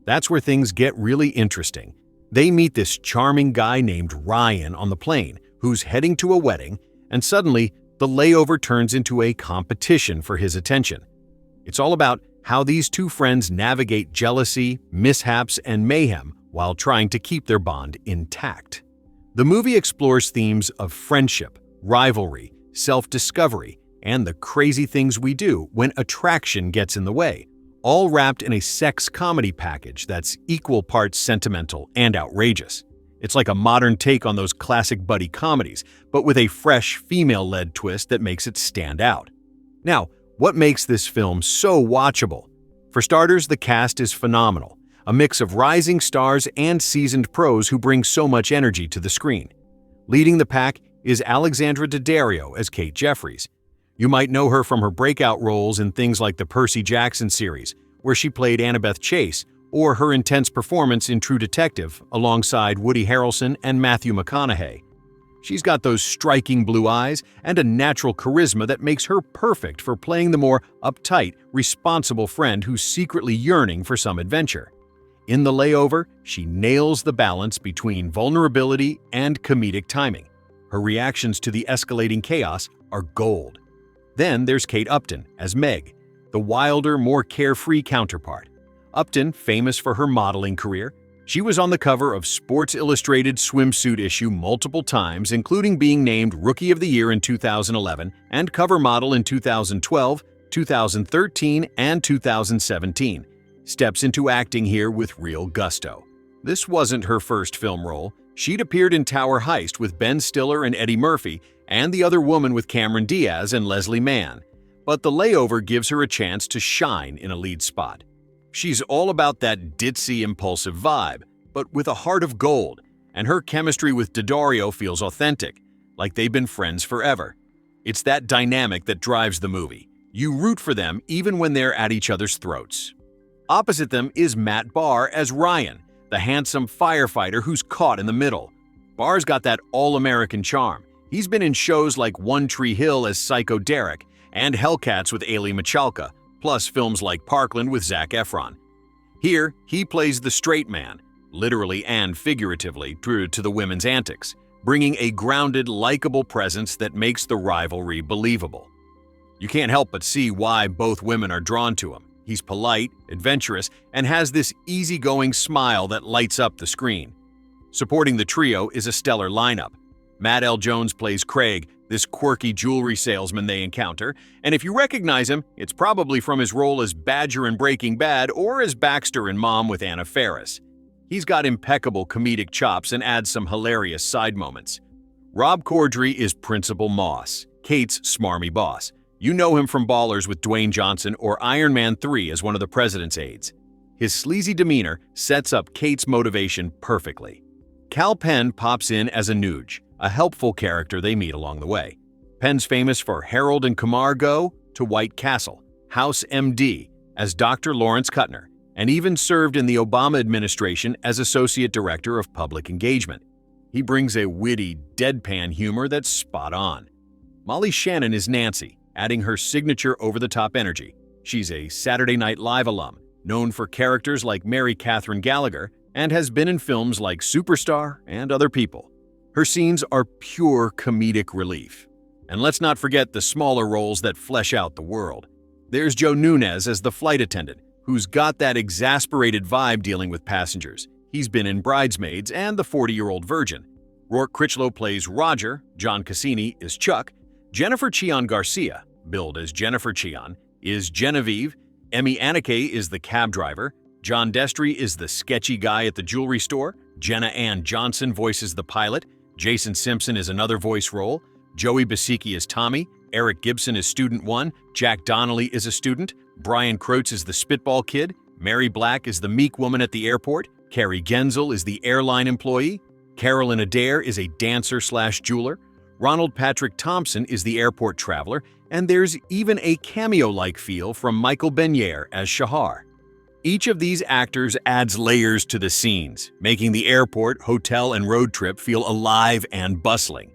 That's where things get really interesting. They meet this charming guy named Ryan on the plane, who's heading to a wedding, and suddenly the layover turns into a competition for his attention. It's all about how these two friends navigate jealousy, mishaps, and mayhem while trying to keep their bond intact. The movie explores themes of friendship, rivalry, self-discovery, and the crazy things we do when attraction gets in the way, all wrapped in a sex comedy package that's equal parts sentimental and outrageous. It's like a modern take on those classic buddy comedies, but with a fresh, female-led twist that makes it stand out. Now, what makes this film so watchable? For starters, the cast is phenomenal, a mix of rising stars and seasoned pros who bring so much energy to the screen. Leading the pack is Alexandra Daddario as Kate Jeffries. You might know her from her breakout roles in things like the Percy Jackson series, where she played Annabeth Chase, or her intense performance in True Detective alongside Woody Harrelson and Matthew McConaughey. She's got those striking blue eyes and a natural charisma that makes her perfect for playing the more uptight, responsible friend who's secretly yearning for some adventure. In The Layover, she nails the balance between vulnerability and comedic timing. Her reactions to the escalating chaos are gold. Then there's Kate Upton as Meg, the wilder, more carefree counterpart. Upton, famous for her modeling career, she was on the cover of Sports Illustrated swimsuit issue multiple times, including being named Rookie of the Year in 2011 and cover model in 2012, 2013, and 2017. Steps into acting here with real gusto. This wasn't her first film role. She'd appeared in Tower Heist with Ben Stiller and Eddie Murphy, and The Other Woman with Cameron Diaz and Leslie Mann. But The Layover gives her a chance to shine in a lead spot. She's all about that ditzy, impulsive vibe, but with a heart of gold, and her chemistry with Daddario feels authentic, like they've been friends forever. It's that dynamic that drives the movie. You root for them even when they're at each other's throats. Opposite them is Matt Barr as Ryan, the handsome firefighter who's caught in the middle. Barr's got that all-American charm. He's been in shows like One Tree Hill as Psycho Derek and Hellcats with Ailey Michalka, plus films like Parkland with Zac Efron. Here, he plays the straight man, literally and figuratively, true to the women's antics, bringing a grounded, likable presence that makes the rivalry believable. You can't help but see why both women are drawn to him. He's polite, adventurous, and has this easygoing smile that lights up the screen. Supporting the trio is a stellar lineup. Matt L. Jones plays Craig, this quirky jewelry salesman they encounter, and if you recognize him, it's probably from his role as Badger in Breaking Bad or as Baxter in Mom with Anna Faris. He's got impeccable comedic chops and adds some hilarious side moments. Rob Corddry is Principal Moss, Kate's smarmy boss. You know him from Ballers with Dwayne Johnson or Iron Man 3 as one of the president's aides. His sleazy demeanor sets up Kate's motivation perfectly. Cal Penn pops in as a Nuge, a helpful character they meet along the way. Penn's famous for Harold and Kumar Go to White Castle, House MD as Dr. Lawrence Kuttner, and even served in the Obama administration as Associate Director of Public Engagement. He brings a witty, deadpan humor that's spot on. Molly Shannon is Nancy, adding her signature over-the-top energy. She's a Saturday Night Live alum, known for characters like Mary Catherine Gallagher, and has been in films like Superstar and Other People. Her scenes are pure comedic relief. And let's not forget the smaller roles that flesh out the world. There's Joe Nunez as the flight attendant, who's got that exasperated vibe dealing with passengers. He's been in Bridesmaids and The 40-Year-Old Virgin. Rourke Critchlow plays Roger, John Cassini is Chuck, Jennifer Cheon Garcia, billed as Jennifer Cheon, is Genevieve, Emmy Anake is the cab driver, John Destry is the sketchy guy at the jewelry store, Jenna Ann Johnson voices the pilot, Jason Simpson is another voice role, Joey Basicki is Tommy, Eric Gibson is Student 1, Jack Donnelly is a student, Brian Kreutz is the Spitball Kid, Mary Black is the meek woman at the airport, Carrie Genzel is the airline employee, Carolyn Adair is a dancer/jeweler, Ronald Patrick Thompson is the airport traveler, and there's even a cameo-like feel from Michael Benyere as Shahar. Each of these actors adds layers to the scenes, making the airport, hotel, and road trip feel alive and bustling.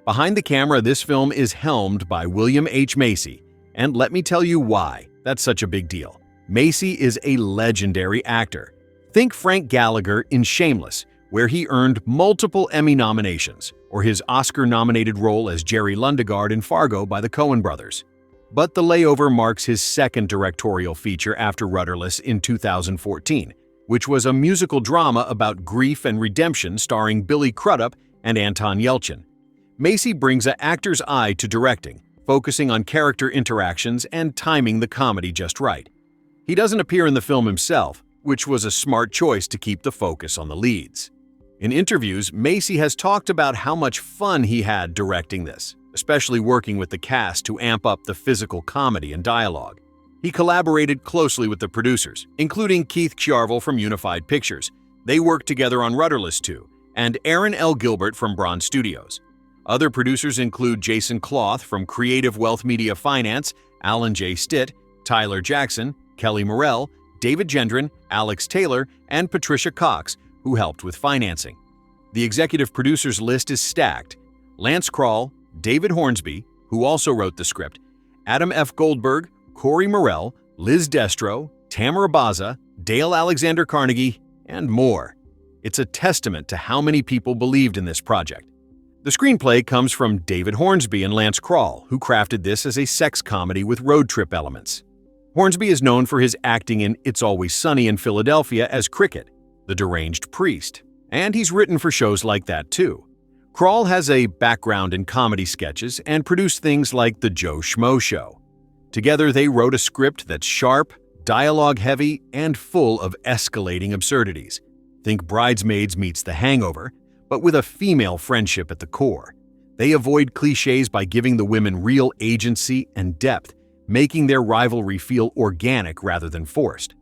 Behind the camera, this film is helmed by William H. Macy, and let me tell you why that's such a big deal. Macy is a legendary actor. Think Frank Gallagher in Shameless, where he earned multiple Emmy nominations, or his Oscar-nominated role as Jerry Lundegaard in Fargo by the Coen brothers. But The Layover marks his second directorial feature after Rudderless in 2014, which was a musical drama about grief and redemption starring Billy Crudup and Anton Yelchin. Macy brings an actor's eye to directing, focusing on character interactions and timing the comedy just right. He doesn't appear in the film himself, which was a smart choice to keep the focus on the leads. In interviews, Macy has talked about how much fun he had directing this, especially working with the cast to amp up the physical comedy and dialogue. He collaborated closely with the producers, including Keith Charvel from Unified Pictures. They worked together on Rudderless 2, and Aaron L. Gilbert from Bronze Studios. Other producers include Jason Cloth from Creative Wealth Media Finance, Alan J. Stitt, Tyler Jackson, Kelly Morrell, David Gendron, Alex Taylor, and Patricia Cox, who helped with financing. The executive producers list is stacked. Lance Kroll, David Hornsby, who also wrote the script, Adam F. Goldberg, Corey Morell, Liz Destro, Tamara Baza, Dale Alexander Carnegie, and more. It's a testament to how many people believed in this project. The screenplay comes from David Hornsby and Lance Kroll, who crafted this as a sex comedy with road trip elements. Hornsby is known for his acting in It's Always Sunny in Philadelphia as Cricket, the deranged priest, and he's written for shows like that too. Kroll has a background in comedy sketches and produced things like The Joe Schmo Show. Together they wrote a script that's sharp, dialogue-heavy, and full of escalating absurdities. Think Bridesmaids meets The Hangover, but with a female friendship at the core. They avoid cliches by giving the women real agency and depth, making their rivalry feel organic rather than forced.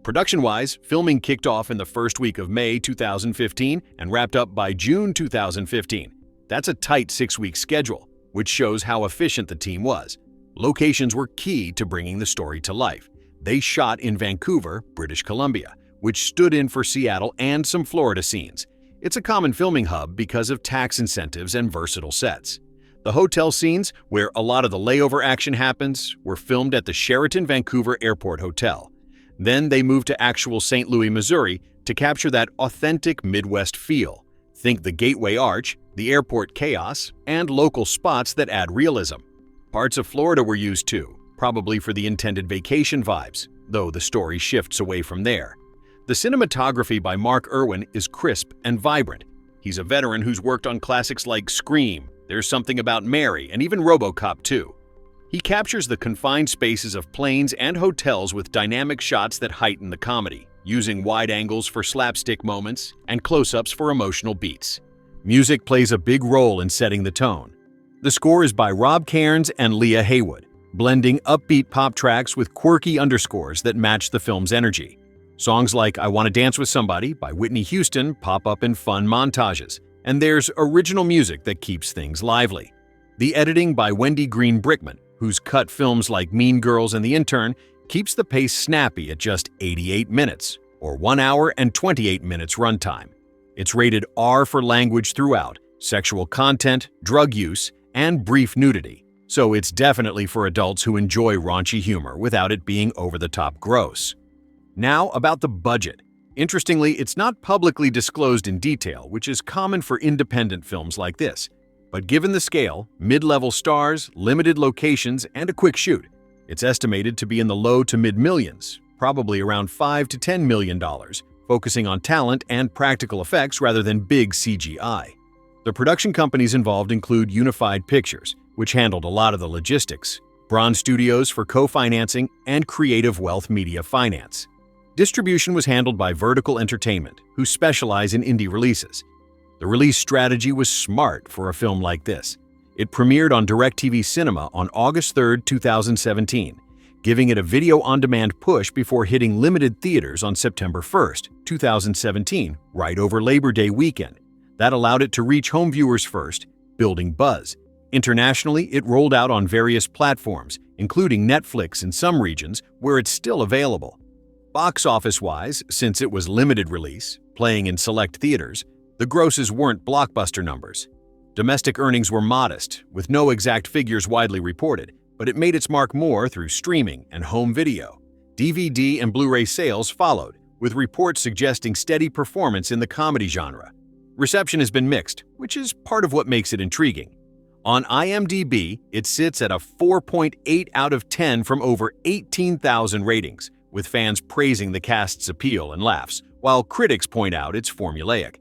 Production-wise, filming kicked off in the first week of May 2015 and wrapped up by June 2015. That's a tight 6-week schedule, which shows how efficient the team was. Locations were key to bringing the story to life. They shot in Vancouver, British Columbia, which stood in for Seattle and some Florida scenes. It's a common filming hub because of tax incentives and versatile sets. The hotel scenes, where a lot of the layover action happens, were filmed at the Sheraton Vancouver Airport Hotel. Then they moved to actual St. Louis, Missouri to capture that authentic Midwest feel. Think the Gateway Arch, the airport chaos, and local spots that add realism. Parts of Florida were used too, probably for the intended vacation vibes, though the story shifts away from there. The cinematography by Mark Irwin is crisp and vibrant. He's a veteran who's worked on classics like Scream, There's Something About Mary, and even RoboCop 2. He captures the confined spaces of planes and hotels with dynamic shots that heighten the comedy, using wide angles for slapstick moments and close-ups for emotional beats. Music plays a big role in setting the tone. The score is by Rob Cairns and Leah Haywood, blending upbeat pop tracks with quirky underscores that match the film's energy. Songs like I Wanna Dance with Somebody by Whitney Houston pop up in fun montages, and there's original music that keeps things lively. The editing by Wendy Green Brickman, who's cut films like Mean Girls and The Intern, keeps the pace snappy at just 88 minutes, or 1 hour and 28 minutes runtime. It's rated R for language throughout, sexual content, drug use, and brief nudity, so it's definitely for adults who enjoy raunchy humor without it being over-the-top gross. Now about the budget. Interestingly, it's not publicly disclosed in detail, which is common for independent films like this. But given the scale, mid-level stars, limited locations, and a quick shoot, it's estimated to be in the low to mid-millions, probably around $5 to $10 million, focusing on talent and practical effects rather than big CGI. The production companies involved include Unified Pictures, which handled a lot of the logistics, Bronze Studios for co-financing, and Creative Wealth Media Finance. Distribution was handled by Vertical Entertainment, who specialize in indie releases. The release strategy was smart for a film like this. It premiered on DirecTV Cinema on August 3, 2017, giving it a video-on-demand push before hitting limited theaters on September 1, 2017, right over Labor Day weekend. That allowed it to reach home viewers first, building buzz. Internationally, it rolled out on various platforms, including Netflix in some regions where it's still available. Box office-wise, since it was limited release, playing in select theaters, the grosses weren't blockbuster numbers. Domestic earnings were modest, with no exact figures widely reported, but it made its mark more through streaming and home video. DVD and Blu-ray sales followed, with reports suggesting steady performance in the comedy genre. Reception has been mixed, which is part of what makes it intriguing. On IMDb, it sits at a 4.8 out of 10 from over 18,000 ratings, with fans praising the cast's appeal and laughs, while critics point out it's formulaic.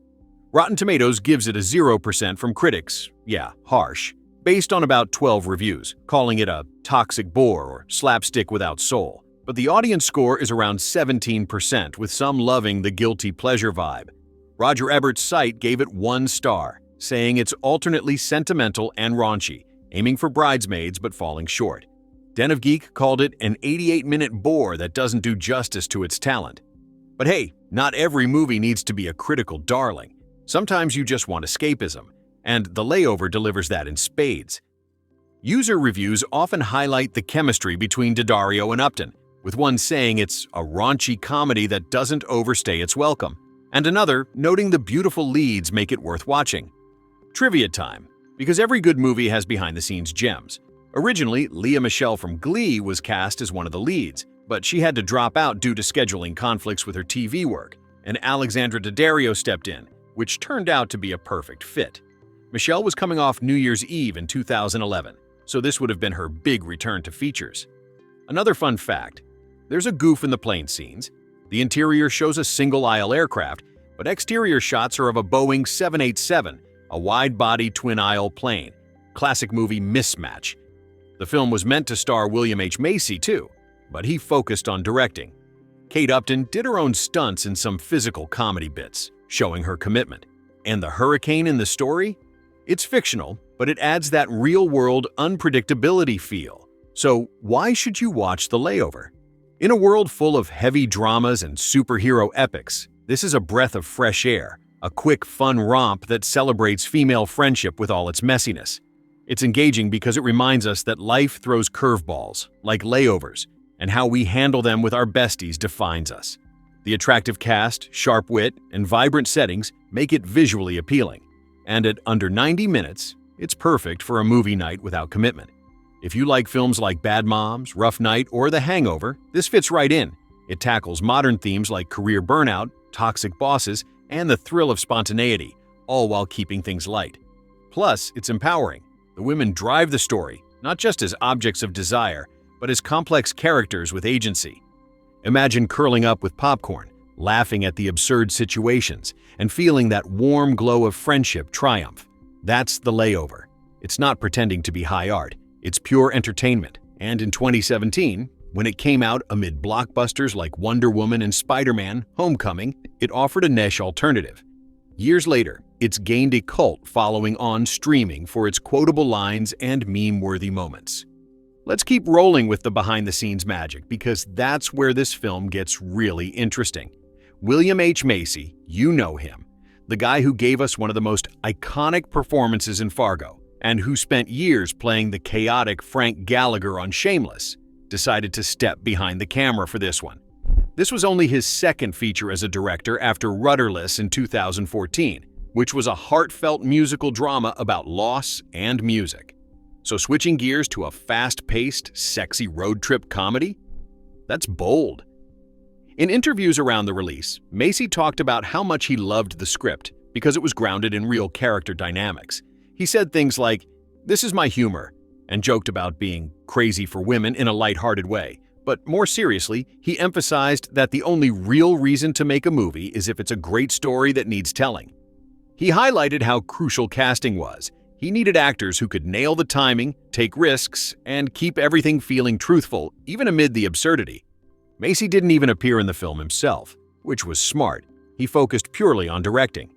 Rotten Tomatoes gives it a 0% from critics, yeah, harsh, based on about 12 reviews, calling it a toxic bore or slapstick without soul. But the audience score is around 17%, with some loving the guilty pleasure vibe. Roger Ebert's site gave it 1 star, saying it's alternately sentimental and raunchy, aiming for Bridesmaids but falling short. Den of Geek called it an 88-minute bore that doesn't do justice to its talent. But hey, not every movie needs to be a critical darling. Sometimes you just want escapism, and The Layover delivers that in spades. User reviews often highlight the chemistry between Daddario and Upton, with one saying it's a raunchy comedy that doesn't overstay its welcome, and another noting the beautiful leads make it worth watching. Trivia time, because every good movie has behind-the-scenes gems. Originally, Lea Michele from Glee was cast as one of the leads, but she had to drop out due to scheduling conflicts with her TV work, and Alexandra Daddario stepped in, which turned out to be a perfect fit. Michelle was coming off New Year's Eve in 2011, so this would have been her big return to features. Another fun fact, there's a goof in the plane scenes. The interior shows a single-aisle aircraft, but exterior shots are of a Boeing 787, a wide-body twin-aisle plane. Classic movie mismatch. The film was meant to star William H. Macy too, but he focused on directing. Kate Upton did her own stunts in some physical comedy bits, showing her commitment. And the hurricane in the story? It's fictional, but it adds that real-world unpredictability feel. So why should you watch The Layover? In a world full of heavy dramas and superhero epics, this is a breath of fresh air, a quick, fun romp that celebrates female friendship with all its messiness. It's engaging because it reminds us that life throws curveballs, like layovers, and how we handle them with our besties defines us. The attractive cast, sharp wit, and vibrant settings make it visually appealing. And at under 90 minutes, it's perfect for a movie night without commitment. If you like films like Bad Moms, Rough Night, or The Hangover, this fits right in. It tackles modern themes like career burnout, toxic bosses, and the thrill of spontaneity, all while keeping things light. Plus, it's empowering. The women drive the story, not just as objects of desire, but as complex characters with agency. Imagine curling up with popcorn, laughing at the absurd situations, and feeling that warm glow of friendship triumph. That's The Layover. It's not pretending to be high art. It's pure entertainment. And in 2017, when it came out amid blockbusters like Wonder Woman and Spider-Man: Homecoming, it offered a niche alternative. Years later, it's gained a cult following on streaming for its quotable lines and meme-worthy moments. Let's keep rolling with the behind-the-scenes magic because that's where this film gets really interesting. William H. Macy, you know him, the guy who gave us one of the most iconic performances in Fargo and who spent years playing the chaotic Frank Gallagher on Shameless, decided to step behind the camera for this one. This was only his second feature as a director after Rudderless in 2014, which was a heartfelt musical drama about loss and music. So switching gears to a fast-paced, sexy road trip comedy? That's bold. In interviews around the release, Macy talked about how much he loved the script because it was grounded in real character dynamics. He said things like, "This is my humor," and joked about being crazy for women in a lighthearted way, But more seriously, he emphasized that the only real reason to make a movie is if it's a great story that needs telling. He highlighted how crucial casting was. He needed actors who could nail the timing, take risks, and keep everything feeling truthful, even amid the absurdity. Macy didn't even appear in the film himself, which was smart. He focused purely on directing.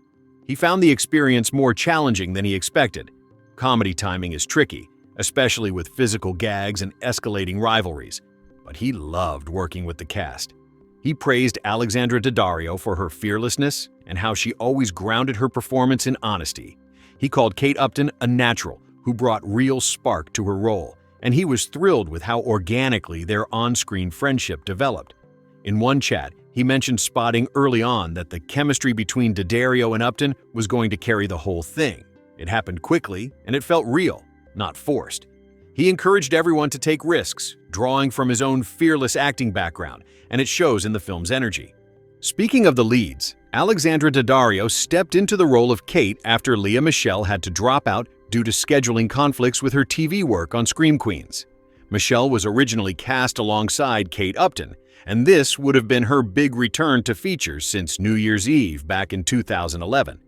He found the experience more challenging than he expected. Comedy timing is tricky, especially with physical gags and escalating rivalries. But he loved working with the cast. He praised Alexandra Daddario for her fearlessness and how she always grounded her performance in honesty. He called Kate Upton a natural who brought real spark to her role, and he was thrilled with how organically their on-screen friendship developed. In one chat, he mentioned spotting early on that the chemistry between Daddario and Upton was going to carry the whole thing. It happened quickly, and it felt real, not forced. He encouraged everyone to take risks, drawing from his own fearless acting background, and it shows in the film's energy. Speaking of the leads, Alexandra Daddario stepped into the role of Kate after Lea Michele had to drop out due to scheduling conflicts with her TV work on Scream Queens. Michele was originally cast alongside Kate Upton, and this would have been her big return to features since New Year's Eve back in 2011.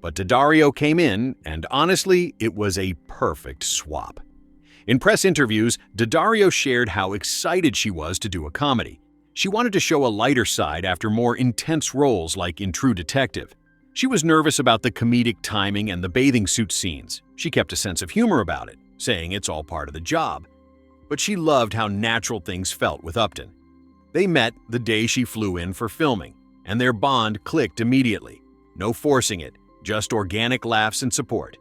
But Daddario came in, and honestly, it was a perfect swap. In press interviews, Daddario shared how excited she was to do a comedy. She wanted to show a lighter side after more intense roles like in True Detective. She was nervous about the comedic timing and the bathing suit scenes. She kept a sense of humor about it, saying it's all part of the job. But she loved how natural things felt with Upton. They met the day she flew in for filming, and their bond clicked immediately. No forcing it, just organic laughs and support.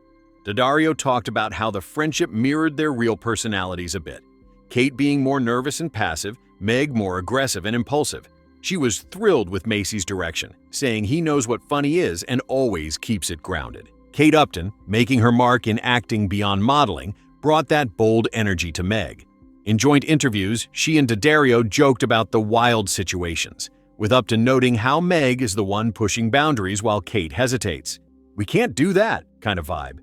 Daddario talked about how the friendship mirrored their real personalities a bit. Kate being more nervous and passive, Meg more aggressive and impulsive. She was thrilled with Macy's direction, saying he knows what funny is and always keeps it grounded. Kate Upton, making her mark in acting beyond modeling, brought that bold energy to Meg. In joint interviews, she and Daddario joked about the wild situations, with Upton noting how Meg is the one pushing boundaries while Kate hesitates. "We can't do that" kind of vibe.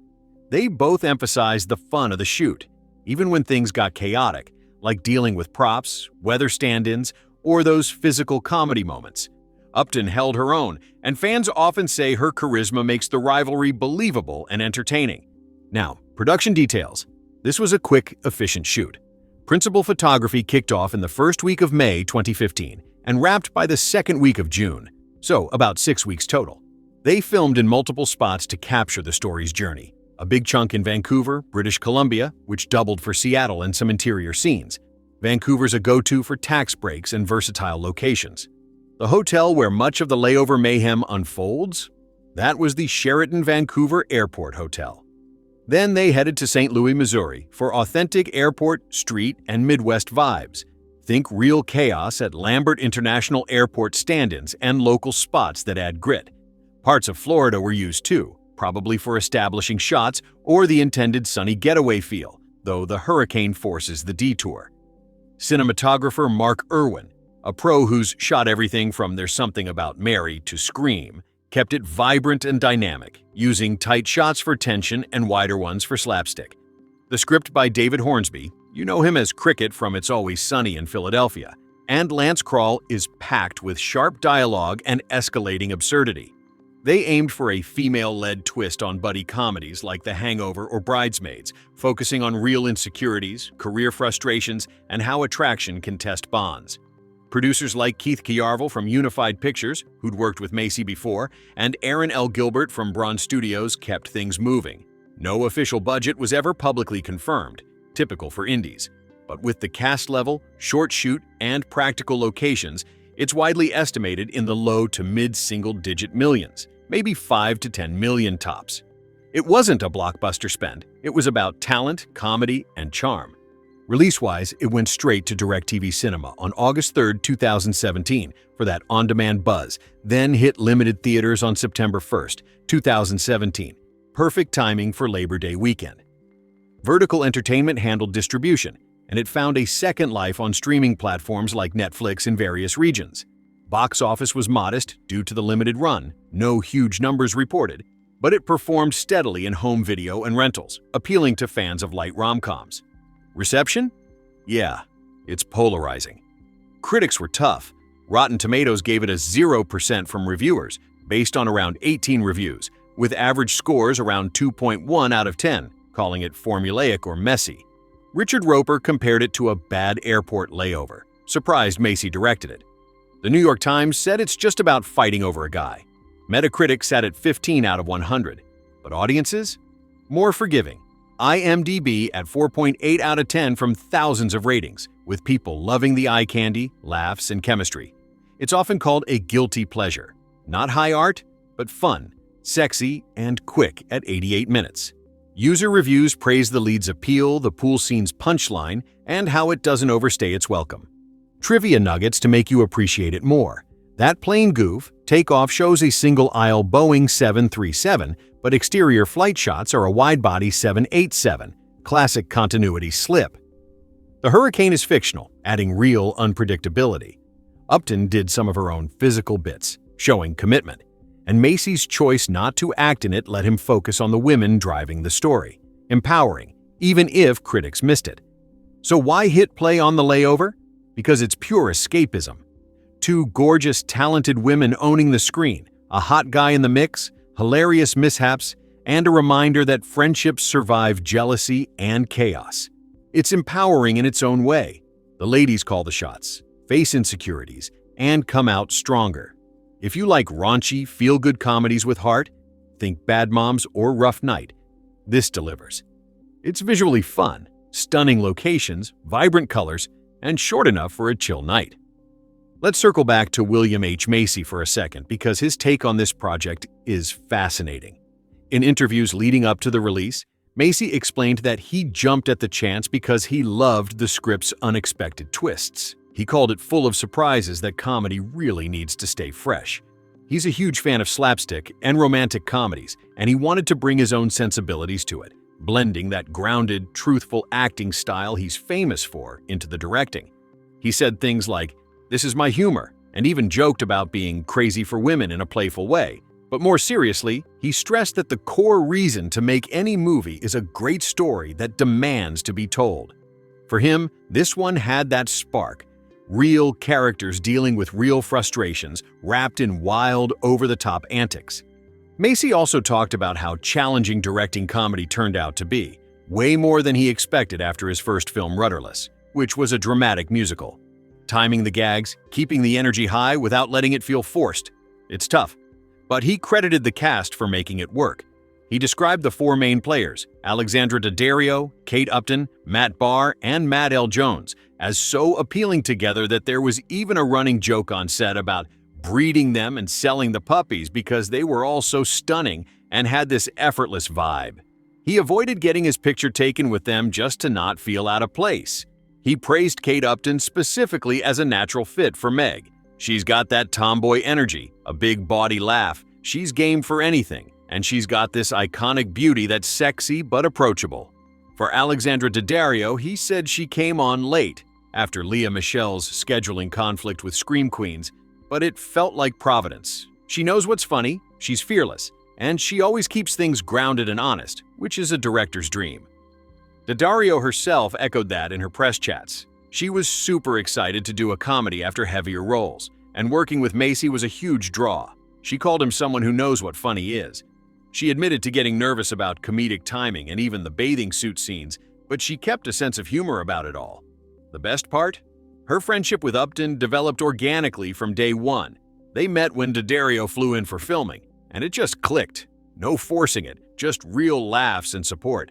They both emphasized the fun of the shoot, even when things got chaotic, like dealing with props, weather stand-ins, or those physical comedy moments. Upton held her own, and fans often say her charisma makes the rivalry believable and entertaining. Now, production details. This was a quick, efficient shoot. Principal photography kicked off in the first week of May 2015 and wrapped by the second week of June, so about 6 weeks total. They filmed in multiple spots to capture the story's journey. A big chunk in Vancouver, British Columbia, which doubled for Seattle and some interior scenes. Vancouver's a go-to for tax breaks and versatile locations. The hotel where much of the layover mayhem unfolds? That was the Sheraton Vancouver Airport Hotel. Then they headed to St. Louis, Missouri for authentic airport, street, and Midwest vibes. Think real chaos at Lambert International Airport stand-ins and local spots that add grit. Parts of Florida were used too, probably for establishing shots or the intended sunny getaway feel, though the hurricane forces the detour. Cinematographer Mark Irwin, a pro who's shot everything from There's Something About Mary to Scream, kept it vibrant and dynamic, using tight shots for tension and wider ones for slapstick. The script by David Hornsby, you know him as Cricket from It's Always Sunny in Philadelphia, and Lance Krull is packed with sharp dialogue and escalating absurdity. They aimed for a female-led twist on buddy comedies like The Hangover or Bridesmaids, focusing on real insecurities, career frustrations, and how attraction can test bonds. Producers like Keith Kjarvel from Unified Pictures, who'd worked with Macy before, and Aaron L. Gilbert from Bronze Studios kept things moving. No official budget was ever publicly confirmed, typical for indies. But with the cast level, short shoot, and practical locations, it's widely estimated in the low to mid-single-digit millions. Maybe 5 to 10 million tops. It wasn't a blockbuster spend. It was about talent, comedy, and charm. Release-wise, it went straight to DirecTV Cinema on August 3, 2017 for that on-demand buzz, then hit limited theaters on September 1, 2017. Perfect timing for Labor Day weekend. Vertical Entertainment handled distribution, and it found a second life on streaming platforms like Netflix in various regions. Box office was modest due to the limited run, no huge numbers reported, but it performed steadily in home video and rentals, appealing to fans of light rom-coms. Reception? Yeah, it's polarizing. critics were tough. Rotten Tomatoes gave it a 0% from reviewers, based on around 18 reviews, with average scores around 2.1 out of 10, calling it formulaic or messy. Richard Roeper compared it to a bad airport layover, surprised Macy directed it. The New York Times said it's just about fighting over a guy. Metacritic sat at 15 out of 100, but audiences? More forgiving. IMDb at 4.8 out of 10 from thousands of ratings, with people loving the eye candy, laughs, and chemistry. It's often called a guilty pleasure. Not high art, but fun, sexy, and quick at 88 minutes. User reviews praise the lead's appeal, the pool scene's punchline, and how it doesn't overstay its welcome. Trivia nuggets to make you appreciate it more. That plane goof, takeoff shows a single-aisle Boeing 737, but exterior flight shots are a wide-body 787, classic continuity slip. The hurricane is fictional, adding real unpredictability. Upton did some of her own physical bits, showing commitment, and Macy's choice not to act in it let him focus on the women driving the story, empowering, even if critics missed it. So why hit play on The Layover? Because it's pure escapism. Two gorgeous, talented women owning the screen, a hot guy in the mix, hilarious mishaps, and a reminder that friendships survive jealousy and chaos. It's empowering in its own way. The ladies call the shots, face insecurities, and come out stronger. If you like raunchy, feel-good comedies with heart, think Bad Moms or Rough Night, this delivers. It's visually fun, stunning locations, vibrant colors, and short enough for a chill night. Let's circle back to William H. Macy for a second because his take on this project is fascinating. In interviews leading up to the release, Macy explained that he jumped at the chance because he loved the script's unexpected twists. He called it full of surprises that comedy really needs to stay fresh. He's a huge fan of slapstick and romantic comedies, and he wanted to bring his own sensibilities to it, blending that grounded, truthful acting style he's famous for into the directing. He said things like, "This is my humor," and even joked about being crazy for women in a playful way. But more seriously, he stressed that the core reason to make any movie is a great story that demands to be told. For him, this one had that spark. Real characters dealing with real frustrations, wrapped in wild, over-the-top antics. Macy also talked about how challenging directing comedy turned out to be, way more than he expected after his first film Rudderless, which was a dramatic musical. Timing the gags, keeping the energy high without letting it feel forced. It's tough. But he credited the cast for making it work. He described the four main players, Alexandra Daddario, Kate Upton, Matt Barr, and Matt L. Jones, as so appealing together that there was even a running joke on set about breeding them and selling the puppies because they were all so stunning and had this effortless vibe. He avoided getting his picture taken with them just to not feel out of place. He praised Kate Upton specifically as a natural fit for Meg. She's got that tomboy energy, a big bawdy laugh, she's game for anything, and she's got this iconic beauty that's sexy but approachable. For Alexandra Daddario, he said she came on late, after Lea Michele's scheduling conflict with Scream Queens, but it felt like Providence. She knows what's funny, she's fearless, and she always keeps things grounded and honest, which is a director's dream. Daddario herself echoed that in her press chats. She was super excited to do a comedy after heavier roles, and working with Macy was a huge draw. She called him someone who knows what funny is. She admitted to getting nervous about comedic timing and even the bathing suit scenes, but she kept a sense of humor about it all. The best part? Her friendship with Upton developed organically from day one. They met when Daddario flew in for filming, and it just clicked. No forcing it, just real laughs and support.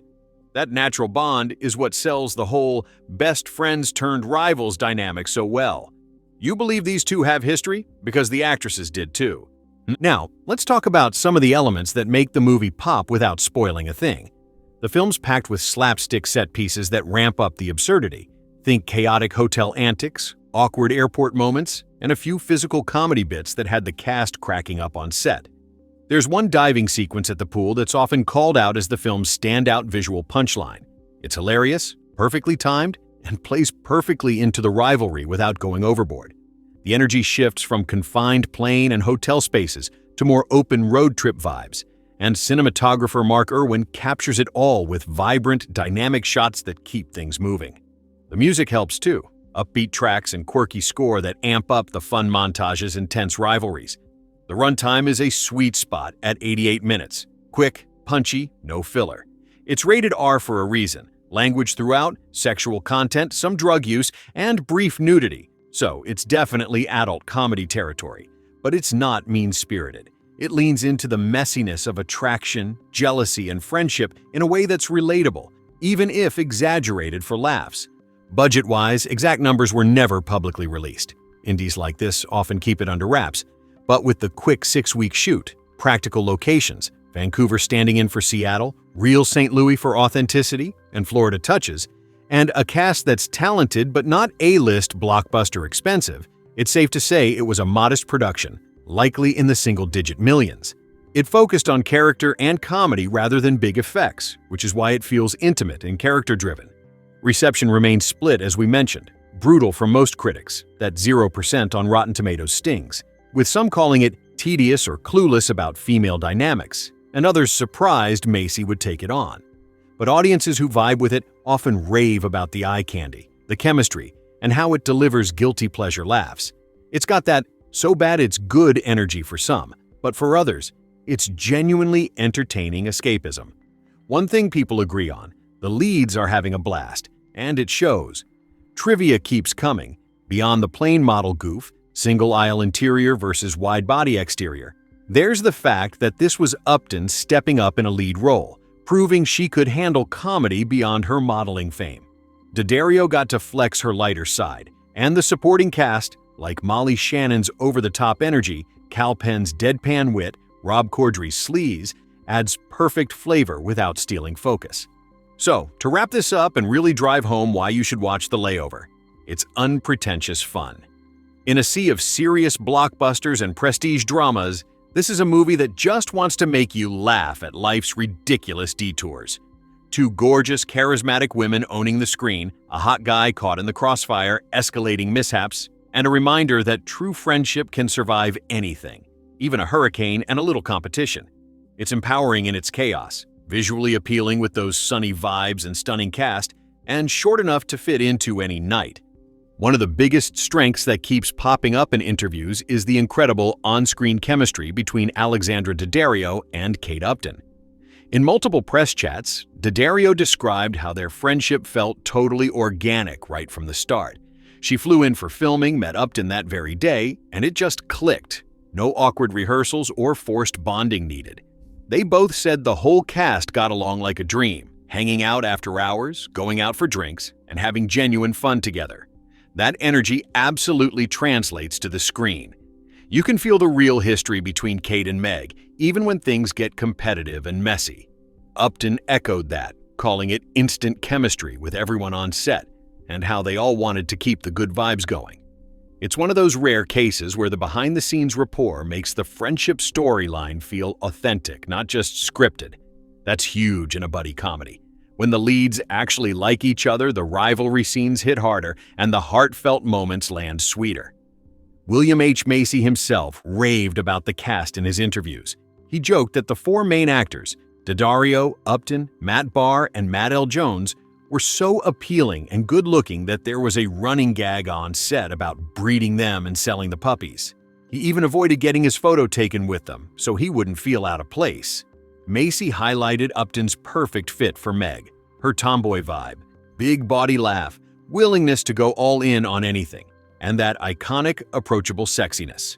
That natural bond is what sells the whole best friends turned rivals dynamic so well. You believe these two have history? Because the actresses did too. Now, let's talk about some of the elements that make the movie pop without spoiling a thing. The film's packed with slapstick set pieces that ramp up the absurdity. Think chaotic hotel antics, awkward airport moments, and a few physical comedy bits that had the cast cracking up on set. There's one diving sequence at the pool that's often called out as the film's standout visual punchline. It's hilarious, perfectly timed, and plays perfectly into the rivalry without going overboard. The energy shifts from confined plane and hotel spaces to more open road trip vibes, and cinematographer Mark Irwin captures it all with vibrant, dynamic shots that keep things moving. The music helps too. upbeat tracks and quirky score that amp up the fun montages and tense rivalries. The runtime is a sweet spot at 88 minutes. Quick, punchy, no filler. It's rated R for a reason. Language throughout, sexual content, some drug use, and brief nudity. So it's definitely adult comedy territory. But it's not mean-spirited. It leans into the messiness of attraction, jealousy, and friendship in a way that's relatable, even if exaggerated for laughs. Budget-wise, exact numbers were never publicly released. Indies like this often keep it under wraps. But with the quick 6-week shoot, practical locations, Vancouver standing in for Seattle, real St. Louis for authenticity, and Florida touches, and a cast that's talented but not A-list blockbuster expensive, it's safe to say it was a modest production, likely in the single-digit millions. It focused on character and comedy rather than big effects, which is why it feels intimate and character-driven. Reception remained split, as we mentioned, brutal for most critics, that 0% on Rotten Tomatoes stings, with some calling it tedious or clueless about female dynamics, and others surprised Macy would take it on. But audiences who vibe with it often rave about the eye candy, the chemistry, and how it delivers guilty pleasure laughs. It's got that so bad it's good energy for some, but for others, it's genuinely entertaining escapism. One thing people agree on, the leads are having a blast, and it shows. Trivia keeps coming, beyond the plain model goof, single-aisle interior versus wide-body exterior. There's the fact that this was Upton stepping up in a lead role, proving she could handle comedy beyond her modeling fame. Daddario got to flex her lighter side, and the supporting cast, like Molly Shannon's over-the-top energy, Kal Penn's deadpan wit, Rob Corddry's sleaze, adds perfect flavor without stealing focus. So, to wrap this up and really drive home why you should watch The Layover, it's unpretentious fun. In a sea of serious blockbusters and prestige dramas, this is a movie that just wants to make you laugh at life's ridiculous detours. Two gorgeous, charismatic women owning the screen, a hot guy caught in the crossfire, escalating mishaps, and a reminder that true friendship can survive anything, even a hurricane and a little competition. It's empowering in its chaos, visually appealing with those sunny vibes and stunning cast, and short enough to fit into any night. One of the biggest strengths that keeps popping up in interviews is the incredible on-screen chemistry between Alexandra Daddario and Kate Upton. In multiple press chats, Daddario described how their friendship felt totally organic right from the start. She flew in for filming, met Upton that very day, and it just clicked. No awkward rehearsals or forced bonding needed. They both said the whole cast got along like a dream, hanging out after hours, going out for drinks, and having genuine fun together. That energy absolutely translates to the screen. You can feel the real history between Kate and Meg, even when things get competitive and messy. Upton echoed that, calling it instant chemistry with everyone on set, and how they all wanted to keep the good vibes going. It's one of those rare cases where the behind-the-scenes rapport makes the friendship storyline feel authentic, not just scripted. That's huge in a buddy comedy. When the leads actually like each other, the rivalry scenes hit harder, and the heartfelt moments land sweeter. William H. Macy himself raved about the cast in his interviews. He joked that the four main actors, Daddario, Upton, Matt Barr, and Matt L. Jones, were so appealing and good-looking that there was a running gag on set about breeding them and selling the puppies. He even avoided getting his photo taken with them, so he wouldn't feel out of place. Macy highlighted Upton's perfect fit for Meg, her tomboy vibe, big body laugh, willingness to go all in on anything, and that iconic, approachable sexiness.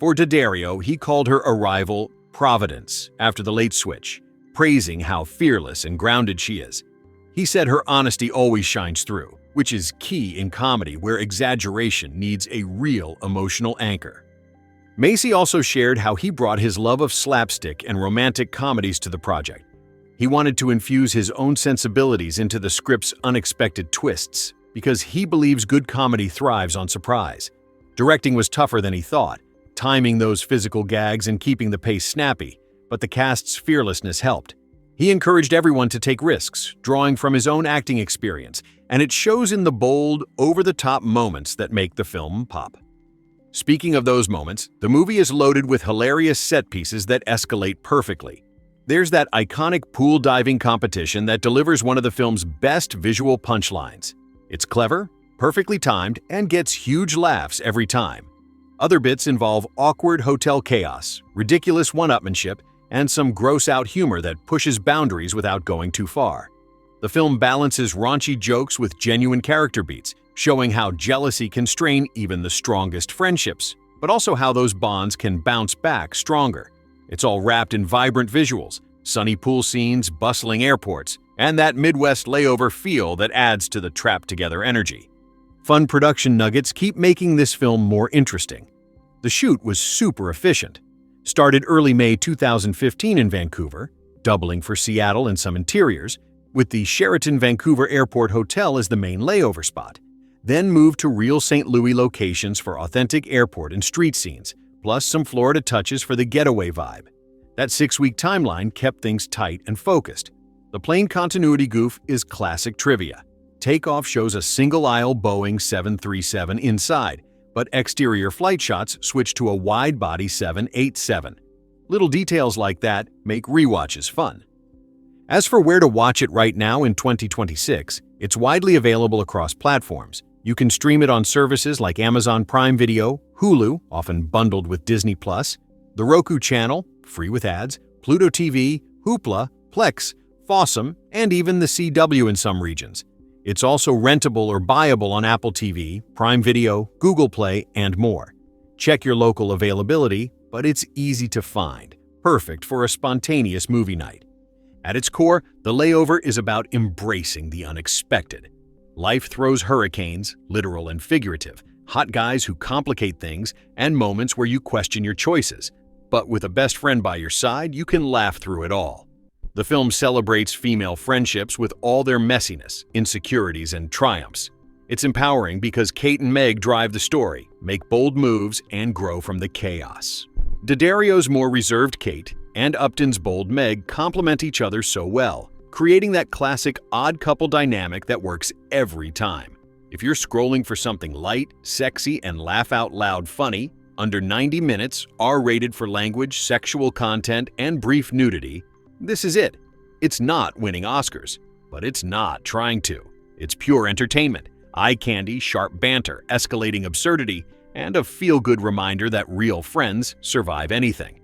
For Daddario, he called her arrival Providence after the late switch, praising how fearless and grounded she is. He said her honesty always shines through, which is key in comedy where exaggeration needs a real emotional anchor. Macy also shared how he brought his love of slapstick and romantic comedies to the project. He wanted to infuse his own sensibilities into the script's unexpected twists, because he believes good comedy thrives on surprise. Directing was tougher than he thought, timing those physical gags and keeping the pace snappy, but the cast's fearlessness helped. He encouraged everyone to take risks, drawing from his own acting experience, and it shows in the bold, over-the-top moments that make the film pop. Speaking of those moments, the movie is loaded with hilarious set pieces that escalate perfectly. There's that iconic pool diving competition that delivers one of the film's best visual punchlines. It's clever, perfectly timed, and gets huge laughs every time. Other bits involve awkward hotel chaos, ridiculous one-upmanship, and some gross-out humor that pushes boundaries without going too far. The film balances raunchy jokes with genuine character beats, showing how jealousy can strain even the strongest friendships, but also how those bonds can bounce back stronger. It's all wrapped in vibrant visuals, sunny pool scenes, bustling airports, and that Midwest layover feel that adds to the trapped-together energy. Fun production nuggets keep making this film more interesting. The shoot was super efficient. Started early May 2015 in Vancouver, doubling for Seattle and some interiors, with the Sheraton Vancouver Airport Hotel as the main layover spot. Then moved to real St. Louis locations for authentic airport and street scenes, plus some Florida touches for the getaway vibe. That 6-week timeline kept things tight and focused. The plane continuity goof is classic trivia. Takeoff shows a single-aisle Boeing 737 inside, but exterior flight shots switch to a wide-body 787. Little details like that make rewatches fun. As for where to watch it right now in 2026, it's widely available across platforms. You can stream it on services like Amazon Prime Video, Hulu, often bundled with Disney+, the Roku channel, free with ads, Pluto TV, Hoopla, Plex, Fossum, and even the CW in some regions. It's also rentable or buyable on Apple TV, Prime Video, Google Play, and more. Check your local availability, but it's easy to find, perfect for a spontaneous movie night. At its core, The Layover is about embracing the unexpected. Life throws hurricanes, literal and figurative, hot guys who complicate things, and moments where you question your choices. But with a best friend by your side, you can laugh through it all. The film celebrates female friendships with all their messiness, insecurities, and triumphs. It's empowering because Kate and Meg drive the story, make bold moves, and grow from the chaos. Daddario's more reserved Kate and Upton's bold Meg complement each other so well, creating that classic odd couple dynamic that works every time. If you're scrolling for something light, sexy, and laugh-out-loud funny, under 90 minutes, R-rated for language, sexual content, and brief nudity, this is it. It's not winning Oscars, but it's not trying to. It's pure entertainment, eye candy, sharp banter, escalating absurdity, and a feel-good reminder that real friends survive anything.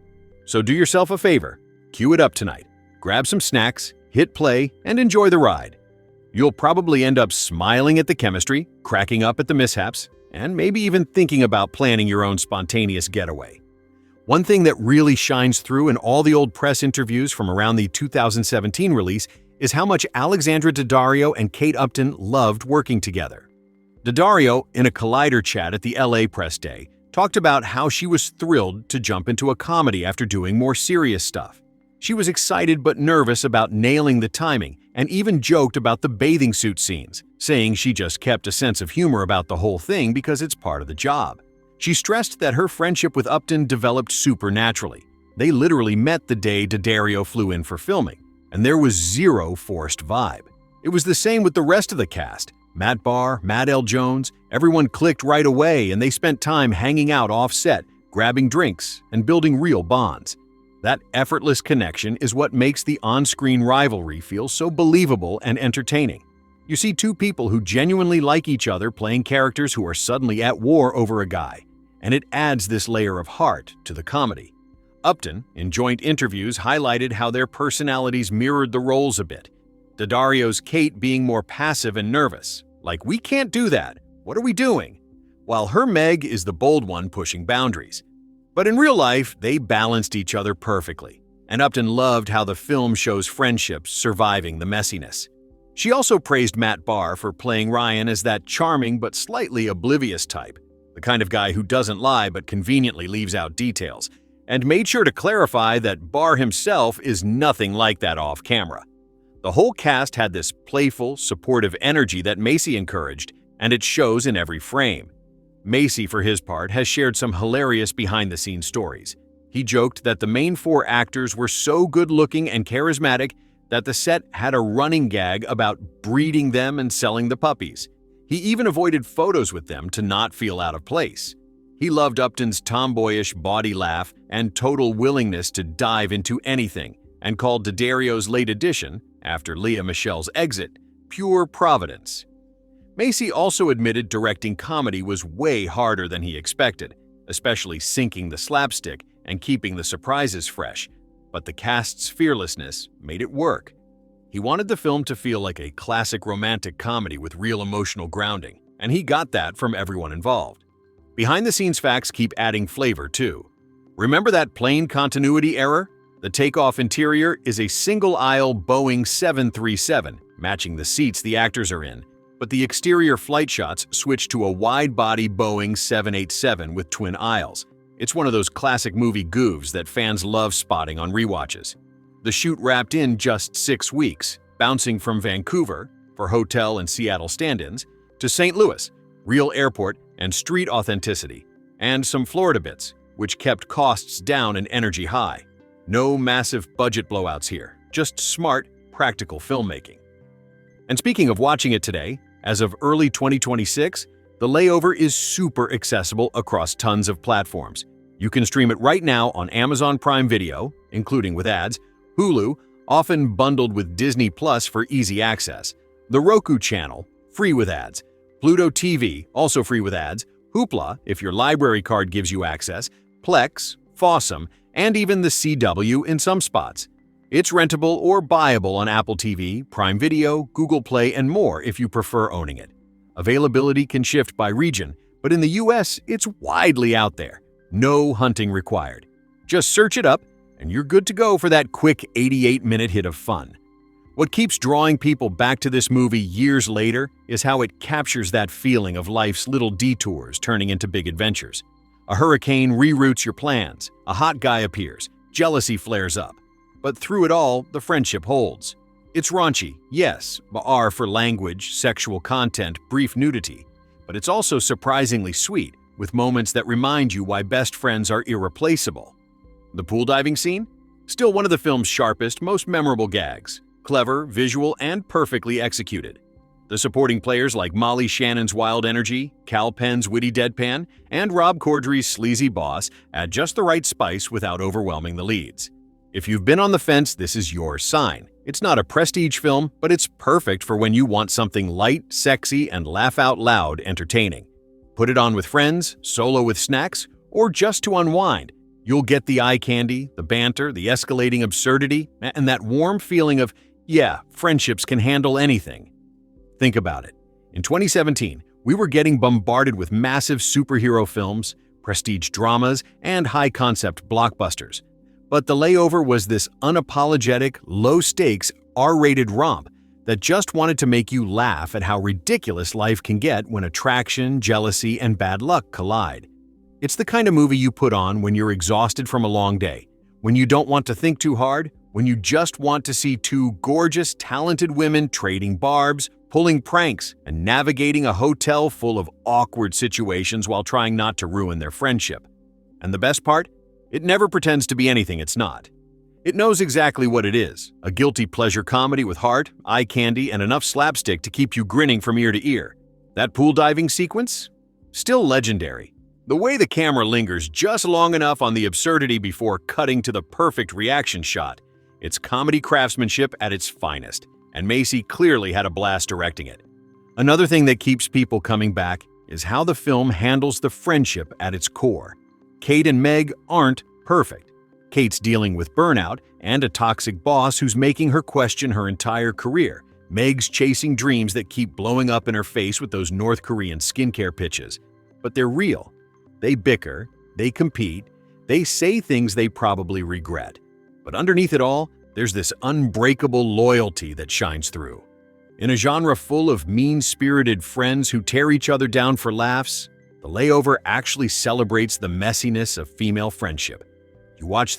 So do yourself a favor, cue it up tonight, grab some snacks, hit play, and enjoy the ride. You'll probably end up smiling at the chemistry, cracking up at the mishaps, and maybe even thinking about planning your own spontaneous getaway. One thing that really shines through in all the old press interviews from around the 2017 release is how much Alexandra Daddario and Kate Upton loved working together. Daddario, in a Collider chat at the LA Press Day, talked about how she was thrilled to jump into a comedy after doing more serious stuff. She was excited but nervous about nailing the timing and even joked about the bathing suit scenes, saying she just kept a sense of humor about the whole thing because it's part of the job. She stressed that her friendship with Upton developed supernaturally. They literally met the day Daddario flew in for filming, and there was zero forced vibe. It was the same with the rest of the cast. Matt Barr, Matt L. Jones, everyone clicked right away and they spent time hanging out off-set, grabbing drinks, and building real bonds. That effortless connection is what makes the on-screen rivalry feel so believable and entertaining. You see two people who genuinely like each other playing characters who are suddenly at war over a guy, and it adds this layer of heart to the comedy. Upton, in joint interviews, highlighted how their personalities mirrored the roles a bit. Daddario's Kate being more passive and nervous, like, "We can't do that, what are we doing?" While her Meg is the bold one pushing boundaries. But in real life, they balanced each other perfectly, and Upton loved how the film shows friendships surviving the messiness. She also praised Matt Barr for playing Ryan as that charming but slightly oblivious type, the kind of guy who doesn't lie but conveniently leaves out details, and made sure to clarify that Barr himself is nothing like that off-camera. The whole cast had this playful, supportive energy that Macy encouraged, and it shows in every frame. Macy, for his part, has shared some hilarious behind-the-scenes stories. He joked that the main four actors were so good-looking and charismatic that the set had a running gag about breeding them and selling the puppies. He even avoided photos with them to not feel out of place. He loved Upton's tomboyish body laugh and total willingness to dive into anything, and called Daddario's late addition, after Lea Michele's exit, pure providence. Macy also admitted directing comedy was way harder than he expected, especially syncing the slapstick and keeping the surprises fresh, but the cast's fearlessness made it work. He wanted the film to feel like a classic romantic comedy with real emotional grounding, and he got that from everyone involved. Behind-the-scenes facts keep adding flavor, too. Remember that plane continuity error? The takeoff interior is a single-aisle Boeing 737, matching the seats the actors are in, but the exterior flight shots switch to a wide-body Boeing 787 with twin aisles. It's one of those classic movie goofs that fans love spotting on rewatches. The shoot wrapped in just 6 weeks, bouncing from Vancouver, for hotel and Seattle stand-ins, to St. Louis, real airport and street authenticity, and some Florida bits, which kept costs down and energy high. No massive budget blowouts here, just smart, practical filmmaking. And speaking of watching it today, as of early 2026, The Layover is super accessible across tons of platforms. You can stream it right now on Amazon Prime Video, including with ads, Hulu, often bundled with Disney Plus for easy access, the Roku channel, free with ads, Pluto TV, also free with ads, Hoopla, if your library card gives you access, Plex, Fossum, and even the CW in some spots. It's rentable or buyable on Apple TV, Prime Video, Google Play, and more if you prefer owning it. Availability can shift by region, but in the US, it's widely out there. No hunting required. Just search it up, and you're good to go for that quick 88-minute hit of fun. What keeps drawing people back to this movie years later is how it captures that feeling of life's little detours turning into big adventures. A hurricane reroutes your plans, a hot guy appears, jealousy flares up. But through it all, the friendship holds. It's raunchy, yes, Barr for language, sexual content, brief nudity. But it's also surprisingly sweet, with moments that remind you why best friends are irreplaceable. The pool diving scene? Still one of the film's sharpest, most memorable gags. Clever, visual, and perfectly executed. The supporting players like Molly Shannon's wild energy, Cal Penn's witty deadpan, and Rob Corddry's sleazy boss add just the right spice without overwhelming the leads. If you've been on the fence, this is your sign. It's not a prestige film, but it's perfect for when you want something light, sexy, and laugh-out-loud entertaining. Put it on with friends, solo with snacks, or just to unwind. You'll get the eye candy, the banter, the escalating absurdity, and that warm feeling of, yeah, friendships can handle anything. Think about it. In 2017, we were getting bombarded with massive superhero films, prestige dramas, and high-concept blockbusters. But The Layover was this unapologetic, low-stakes, R-rated romp that just wanted to make you laugh at how ridiculous life can get when attraction, jealousy, and bad luck collide. It's the kind of movie you put on when you're exhausted from a long day, when you don't want to think too hard, when you just want to see two gorgeous, talented women trading barbs, pulling pranks, and navigating a hotel full of awkward situations while trying not to ruin their friendship. And the best part? It never pretends to be anything it's not. It knows exactly what it is, a guilty pleasure comedy with heart, eye candy, and enough slapstick to keep you grinning from ear to ear. That pool diving sequence? Still legendary. The way the camera lingers just long enough on the absurdity before cutting to the perfect reaction shot. It's comedy craftsmanship at its finest, and Macy clearly had a blast directing it. Another thing that keeps people coming back is how the film handles the friendship at its core. Kate and Meg aren't perfect. Kate's dealing with burnout and a toxic boss who's making her question her entire career. Meg's chasing dreams that keep blowing up in her face with those North Korean skincare pitches. But they're real. They bicker, they compete, they say things they probably regret. But underneath it all, there's this unbreakable loyalty that shines through. In a genre full of mean-spirited friends who tear each other down for laughs, The Layover actually celebrates the messiness of female friendship. You watch